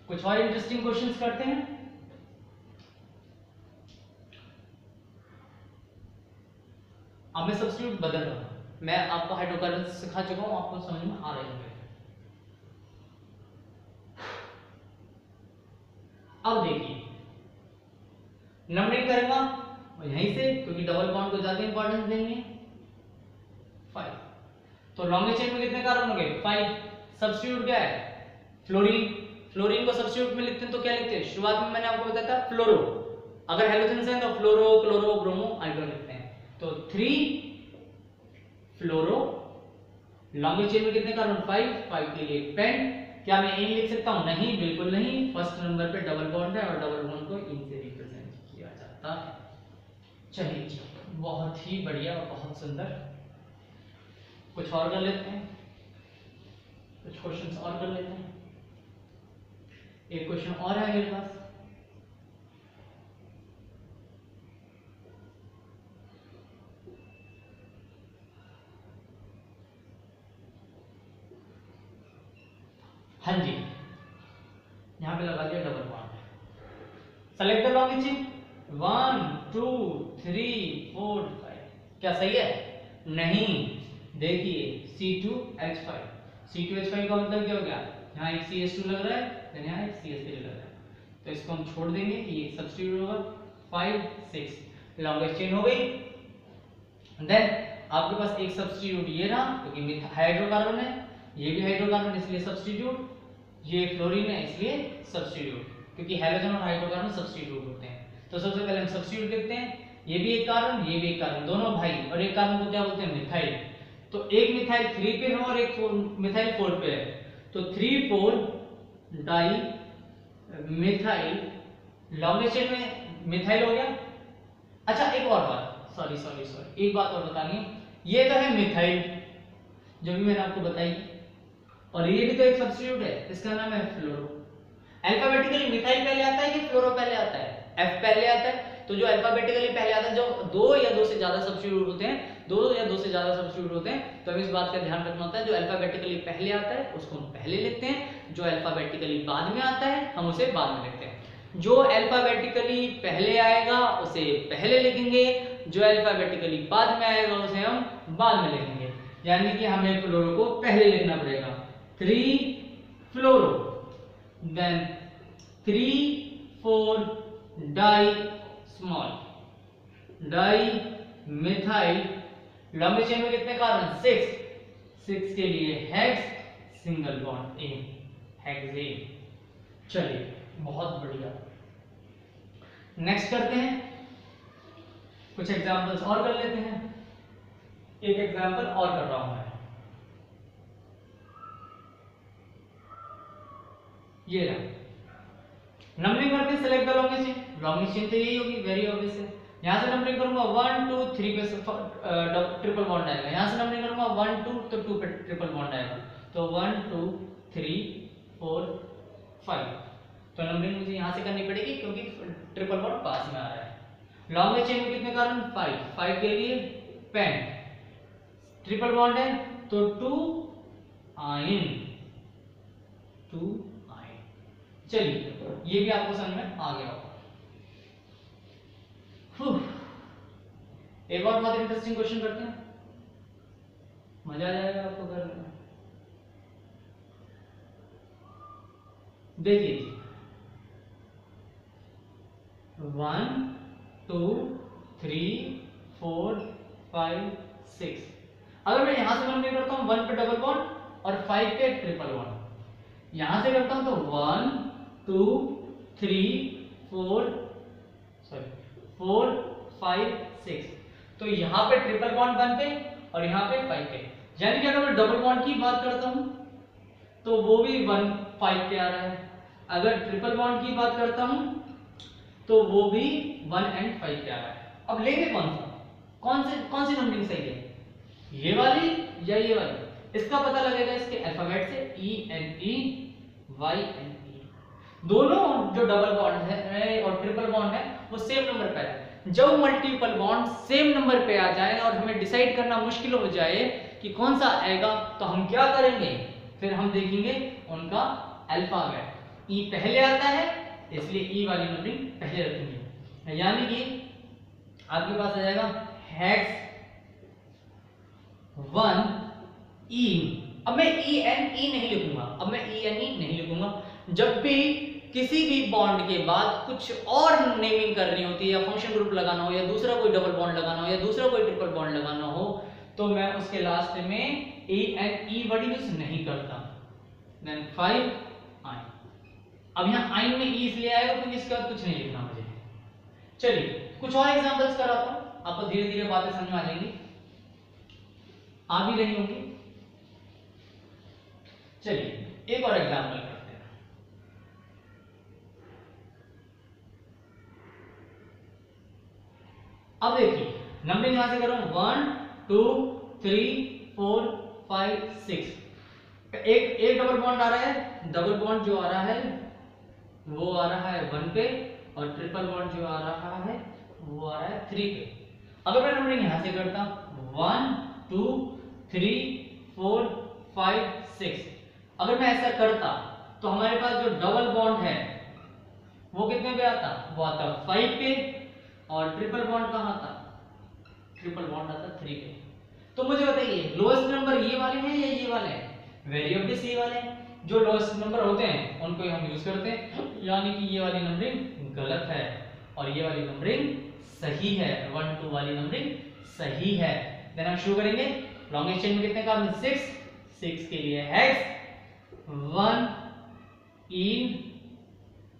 कुछ और इंटरेस्टिंग क्वेश्चंस करते हैं। अब मैं सब्स्टिट्यूट बदल रहा हूं, मैं आपको हाइड्रोकार्बन सिखा चुका हूं, आपको समझ में आ रहे होंगे। अब देखिए नंबरिंग करेगा यहीं से, क्योंकि डबल बॉन्ड को ज्यादा इंपॉर्टेंस देंगे। 5, तो लॉन्गेस्ट चेन में कितने कार्बन हो गए? 5। सब्स्टिट्यूट क्या है? फ्लोरीन। फ्लोरीन को सब्स्टिट्यूट में लिखते हैं तो क्या लिखते हैं? शुरुआत में मैंने आपको बताया था फ्लोरो, अगर हेलोजन्स हैं तो फ्लोरो क्लोरो ब्रोमो आइडो लिखते हैं। तो 3 फ्लोरो, लॉन्गेस्ट चेन में कितने कार्बन 5 के लिए पेंट। क्या मैं इन लिख सकता हूं? नहीं, बिल्कुल नहीं। फर्स्ट नंबर पे डबल बॉन्ड है और डबल बॉन्ड को इन से रिप्रेजेंट किया जाता है। चलिए, बहुत ही बढ़िया और बहुत सुंदर। कुछ और कर लेते हैं, कुछ क्वेश्चंस और कर लेते हैं। एक क्वेश्चन और है मेरे पास। हाँ जी, यहां पे लगा दिया double bond. Select the longest chain 1 2 3 4 5। क्या सही है? नहीं। देखिए C2H5, C2H5 का मतलब क्या हो गया? यहाँ एक CH2 लग रहा है, फिर यहाँ एक CH3 लग रहा है, तो इसको हम छोड़ देंगे, ये सब्स्टिट्यूट होगा। 5 6 लॉन्गेस्ट चेन हो गई। देन आपके पास एक सब्स्टिट्यूट ये रहा, क्योंकि हाइड्रोकार्बन है, ये भी हाइड्रोकार्बन इसलिए सब्स्टिट्यूट, ये फ्लोरीन है इसलिए सब्स्टिट्यूट, क्योंकि हैलोजन और हाइड्रोकार्बन सब्स्टिट्यूट होते हैं। तो सबसे पहले हम सब्स्टिट्यूट लिखते हैं। ये भी एक कार्बन, ये भी एक कार्बन, दोनों भाई, और एक कार्बन को क्या बोलते हैं? मिथाइल। तो एक मिथाइल 3 पे है और एक मिथाइल 4 पे है, तो 3 4 डाई मिथाइल, लॉन्गेस्ट चेन में मिथाइल हो गया। अच्छा, एक और बात, सॉरी, एक बात और बतानी है। ये तो है मिथाइल जो भी मैंने आपको बताई, और ये भी तो एक सब्स्टिट्यूट है, इसका नाम है फ्लोरो। अल्फाबेटिकली मिथाइल पहले आता है कि फ्लोरो पहले आता है? एफ पहले आता है। तो जो अल्फाबेटिकली पहले आता है, जो दो या दो से ज्यादा सब्स्टिट्यूट होते हैं, तो हमें इस बात का ध्यान रखना होता है, जो अल्फाबेटिकली पहले आता है उसको हम पहले लिखते हैं, जो अल्फाबेटिकली बाद में आता है हम उसे बाद में लिखते हैं। जो अल्फाबेटिकली पहले आएगा उसे पहले लिखेंगे, जो अल्फाबेटिकली बाद में आएगा उसे हम बाद में लिखेंगे। यानी कि हमें फ्लोरो को पहले लिखना पड़ेगा। 3 fluoro, then 3 4 di small, di methyl, longest chain में कितने कार्बन? 6 के लिए hex, single bond ane, hexane. चलिए, बहुत बढ़िया। नेक्स्ट करते हैं, कुछ एग्जांपल्स और कर लेते हैं। एक एग्जांपल और कर रहा हूं मैं, ये रहा। नंबरिंग करते हैं, select the longest chain. Longest chain तो यही होगी, वेरी ऑब्वियस है। यहां से नंबरिंग करूंगा 1 2 3 पे ट्रिपल बॉन्ड आएगा, यहां से नंबरिंग करूंगा 1 2 तो 2 पे ट्रिपल बॉन्ड आएगा, तो 1 2 3 4 5। तो नंबरिंग मुझे यहां से करनी पड़ेगी क्योंकि ट्रिपल बॉन्ड पास में आ रहा है। लॉन्गेस्ट चेन में कितने कार्बन? 5 के लिए पेंट, ट्रिपल बॉन्ड है तो 2 आयन, 2 आयन। चलिए, ये भी आपको समझ में आ गया होगा। एक और बहुत इंटरेस्टिंग क्वेश्चन करते हैं, मजा आ जाएगा आपको करने में। देखिए, 1 2 3 4 5 6। अगर मैं यहां से नंबर करता हूं 1 पे डबल बॉन्ड और 5 पे ट्रिपल बॉन्ड, यहां से करता हूं तो 1 2 3 4 5 6, तो यहां पे ट्रिपल बॉन्ड 1 पे और यहां पे 5 पे। यानी कि अगर मैं डबल बॉन्ड की बात करता हूं तो वो भी 1 5 पे आ रहा है, अगर ट्रिपल बॉन्ड की बात करता हूं तो वो भी 1 एंड 5 पे आ रहा है। अब लेंगे कौन सी नंबरिंग सही है, ये वाली या ये वाली? इसका पता लगेगा इसके अल्फाबेट से, E N E Y N E। दोनों जो डबल बॉन्ड है और ट्रिपल बॉन्ड है वो सेम नंबर पे है। जब मल्टीपल बॉन्ड सेम नंबर पे आ जाए और हमें डिसाइड करना मुश्किल हो जाए कि कौन सा आएगा, तो हम क्या करेंगे? फिर हम देखेंगे उनका अल्फाबेट। E पहले आता है इसलिए E वाली नंबरिंग पहले रखेंगे, यानी कि आपके पास आ जाएगा हेक्स 1 E। अब मैं E N E नहीं लिखूंगा, नहीं लिखूंगा। जब भी किसी भी बॉन्ड के बाद कुछ और नेमिंग करनी होती है, या फंक्शन ग्रुप लगाना हो, या दूसरा कोई डबल बॉन्ड लगाना हो, या दूसरा कोई ट्रिपल बॉन्ड लगाना हो, तो मैं उसके लास्ट में A N E word use नहीं करता। देन 5 आइन। अब यहाँ आइन में E इसलिए आएगा क्योंकि इसके बाद कुछ नहीं लिखना मुझे। चलिए, कुछ और एग्जांपल्स कराता हूं आपको धीरे धीरे बातें समझ में आ जाएंगी, आ भी रही होंगी। चलिए एक और एग्जाम्पल करते हैं। अब देखिए नंबरिंग यहां से करो 1 2 3 4 5 6। एक डबल बॉन्ड आ रहा है, डबल बॉन्ड जो आ रहा है वो आ रहा है 1 पे, और ट्रिपल बॉन्ड जो आ रहा है वो आ रहा है 3 पे। अगर मैं नंबरिंग यहां से करता 1 2 3 4 5 6, अगर मैं ऐसा करता तो हमारे पास जो डबल बॉन्ड है वो कितने पे आता, वो आता 5 पे, और ट्रिपल बॉन्ड कहां आता, ट्रिपल बॉन्ड आता 3 पे। तो मुझे बताइए लोएस्ट नंबर ये वाले हैं या ये वाले हैं? वेरी ऑब्वियस ये वाले हैं। जो लोएस्ट नंबर होते हैं उनको हम यूज करते हैं, यानी कि ये वाली नंबरिंग गलत है और ये वाली नंबरिंग सही है। 1 2 वाली नंबरिंग सही है। देन हम शुरू करेंगे। लॉन्गेस्ट चेन में कितने कार्बन? 6, 6 के लिए हेक्स 1 इन,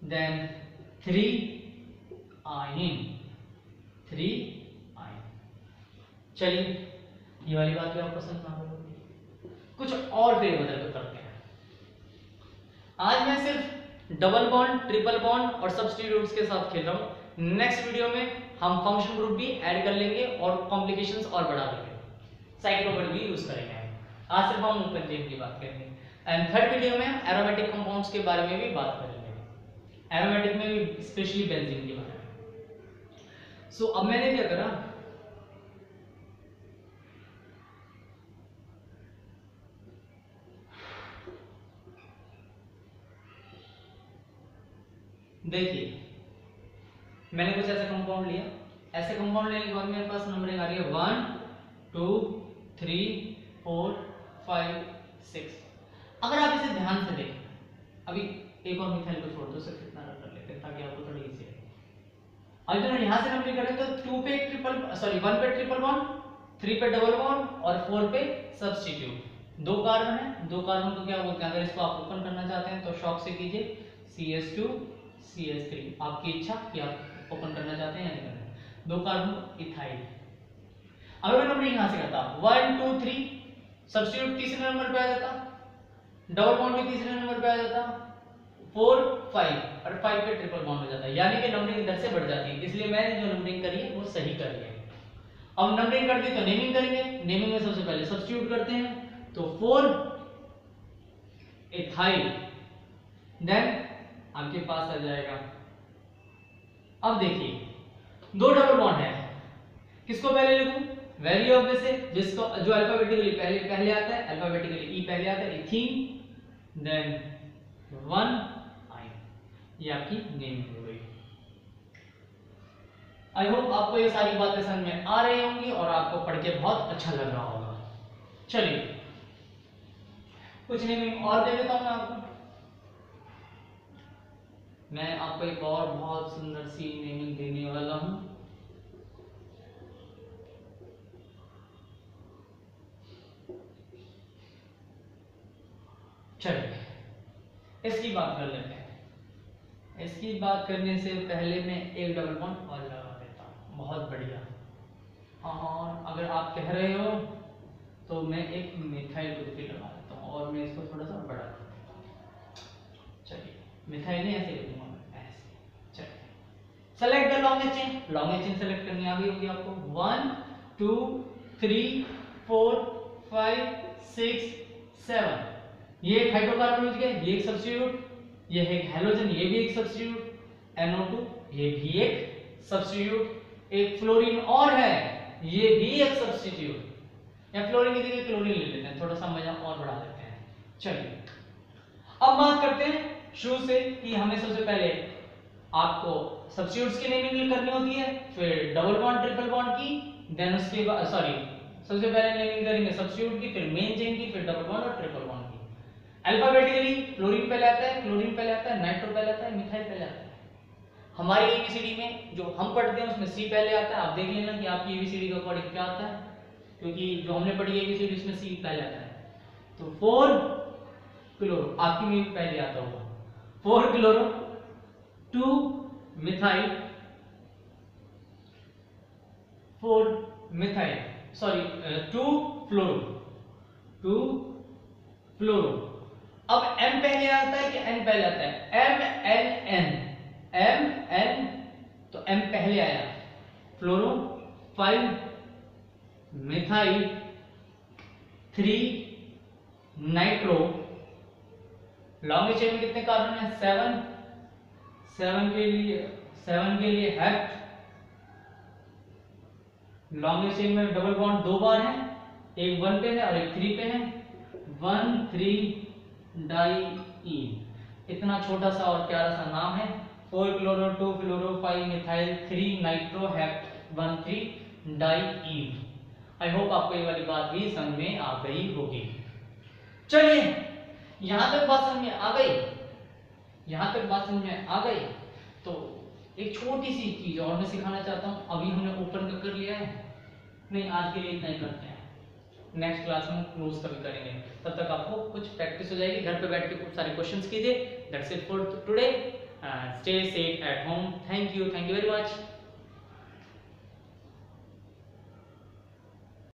देन 3 आइन, 3 आइन। चलिए ये वाली बात भी आपको समझ में आ गई होगी। कुछ और फेरबदल करते हैं। आज मैं सिर्फ डबल बॉन्ड, ट्रिपल बॉन्ड और सब्स्टिट्यूट्स के साथ खेल रहा हूं। नेक्स्ट वीडियो में हम फंक्शन ग्रुप भी ऐड कर लेंगे और कॉम्प्लिकेशंस और बढ़ा देंगे, साइक्लोवर्ड भी यूज करेंगे। आज सिर्फ हम ओपन चेन की बात करेंगे। एंड थर्ड वीडियो में एरोमेटिक कंपाउंड्स के बारे में भी बात करेंगे, एरोमेटिक में भी स्पेशली बेंजीन के बारे में। सो अब मैंने क्या करा, देखिए मैंने कुछ ऐसा कंपाउंड लिया, ऐसे कंपाउंड लेने के बाद मेरे पास नंबरिंग आ रही है 1 2 3 4 5 6। अगर आप इसे ध्यान से देखें, अभी एक और मिथाइल को छोड़ दो, सिर्फ इतना कर लेते हैं ताकि आपको थोड़ी इजी रहे। अब जब यहां से नंबरिंग करें तो 2 पे ट्रिपल, सॉरी 1 पे ट्रिपल बॉन्ड, 3 पे डबल बॉन्ड और 4 पे सब्स्टिट्यूट। दो कार्बन है, दो कार्बन को क्या बोलते हैं, अगर इसको आप ओपन करना चाहते हैं तो शॉक से कीजिए, CH2 CH3, आपकी इच्छा कि आप ओपन करना चाहते हैं या नहीं करना। दो कार्बन इथाइल। अगर मैं नंबरिंग यहां से करता 1 2 3, सब्स्टिट्यूट तीसरे नंबर पे आ जाता, डबल बॉन्ड भी तीसरे नंबर पे आ जाता, 4 5 और 5 पे ट्रिपल बॉन्ड हो जाता है, यानी कि नंबरिंग इधर से बढ़ जाती है। इसलिए मैंने जो नंबरिंग करी है वो सही करी है। अब नंबरिंग कर दी तो नेमिंग करेंगे। नेमिंग में सबसे पहले सब्स्टिट्यूट करते हैं, तो 4 इथाइल, देन आपके पास आ जाएगा। अब देखिए दो डबल बॉन्ड है, किसको पहले लिखूं? वेरी ऑब्वियस है, जिसको जो अल्फाबेटिकली पहले आता है, अल्फाबेटिकली ई पहले आता है, इथीन, देन 1 आइन। ये आपकी नेमिंग हो गई। आई होप आपको ये सारी बातें समझ में आ रही होंगी और आपको पढ़ के बहुत अच्छा लग रहा होगा। चलिए कुछ नेमिंग और दे देता हूं मैं आपको। मैं आपको एक और बहुत सुंदर सी नेमिंग देने वाला हूं। चलिए इसकी बात कर लेते हैं। इसकी बात करने से पहले मैं एक डबल बॉन्ड और लगा देता हूं। बहुत बढ़िया। और अगर आप कह रहे हो तो मैं एक मिथाइल ग्रुप भी लगा देता हूं और मैं इसको थोड़ा सा बड़ा कर देता हूं। चलिए मिथाइल नहीं, ऐसे लिखूंगा मैं, ऐसे। चलिए select the longest chain. Longest chain select करनी आ गई होगी आपको। 1 2 3 4 5 6 7। ये एक हाइड्रोकार्बन मिल गया, ये एक सब्स्टिट्यूट, ये है एक हैलोजन, ये भी एक सब्स्टिट्यूट, NO2 ये भी एक सब्स्टिट्यूट, एक फ्लोरीन और है, ये भी एक सब्स्टिट्यूट। या फ्लोरीन की जगह क्लोरीन ले लेते हैं, थोड़ा सा मजा और बढ़ा देते हैं। चलिए अब बात करते हैं शुरू से कि हमें सबसे पहले आपको सब्स्टिट्यूट्स की नेमिंग करनी होती है, फिर डबल बॉन्ड ट्रिपल बॉन्ड की, देन उसके बाद सॉरी सबसे पहले नेमिंग करेंगे सब्स्टिट्यूट की, फिर मेन चेन की, फिर डबल बॉन्ड और ट्रिपल बॉन्ड की। अल्फाबेटिकली फ्लोरीन पहले आता है, क्लोरीन पहले आता है, नाइट्रो पहले आता है, मिथाइल पहले आता है। हमारी एबीसीडी में जो हम पढ़ते हैं उसमें सी पहले आता है। आप देख लेना कि आपकी एबीसीडी का अकॉर्डिंग क्या आता है, क्योंकि जो हमने पढ़ी है एबीसीडी उसमें सी पहले आता है। तो 4 क्लोरो आपकी में पहले आता होगा, 4 क्लोरो 2 मिथाइल 4 मिथाइल, सॉरी 2 फ्लोरो, 2 फ्लोरो। अब M पहले आता है कि N पहले आता है? M तो M पहले आया, फ्लोरो 5 मिथाइल 3 नाइट्रो। लॉन्ग चेन में कितने कार्बन है? 7 के लिए हेप्ट। लॉन्ग चेन में डबल बॉन्ड 2 बार है, एक 1 पे है और एक 3 पे है, 1 3 डाईईन। इतना छोटा सा और प्यारा सा नाम है, 4 chloro 2 fluoro 5 methyl 3 nitro hept 1 3 diene. I hope आपको ये वाली बात भी समझ में आ गई होगी। चलिए, यहां तक बात समझ में आ गई, यहां तक बात समझ में आ गई। तो एक छोटी सी चीज और मैं सिखाना चाहता हूं। अभी हमने ओपन का कर लिया है, नहीं आज के लिए इतना ही करते हैं, नेक्स्ट क्लास में क्लोज का भी करेंगे। तब तक आपको कुछ प्रैक्टिस हो जाएगी, घर पे बैठ के खूब सारे क्वेश्चंस कीजिए। That's it for today, stay safe at home. Thank you very much.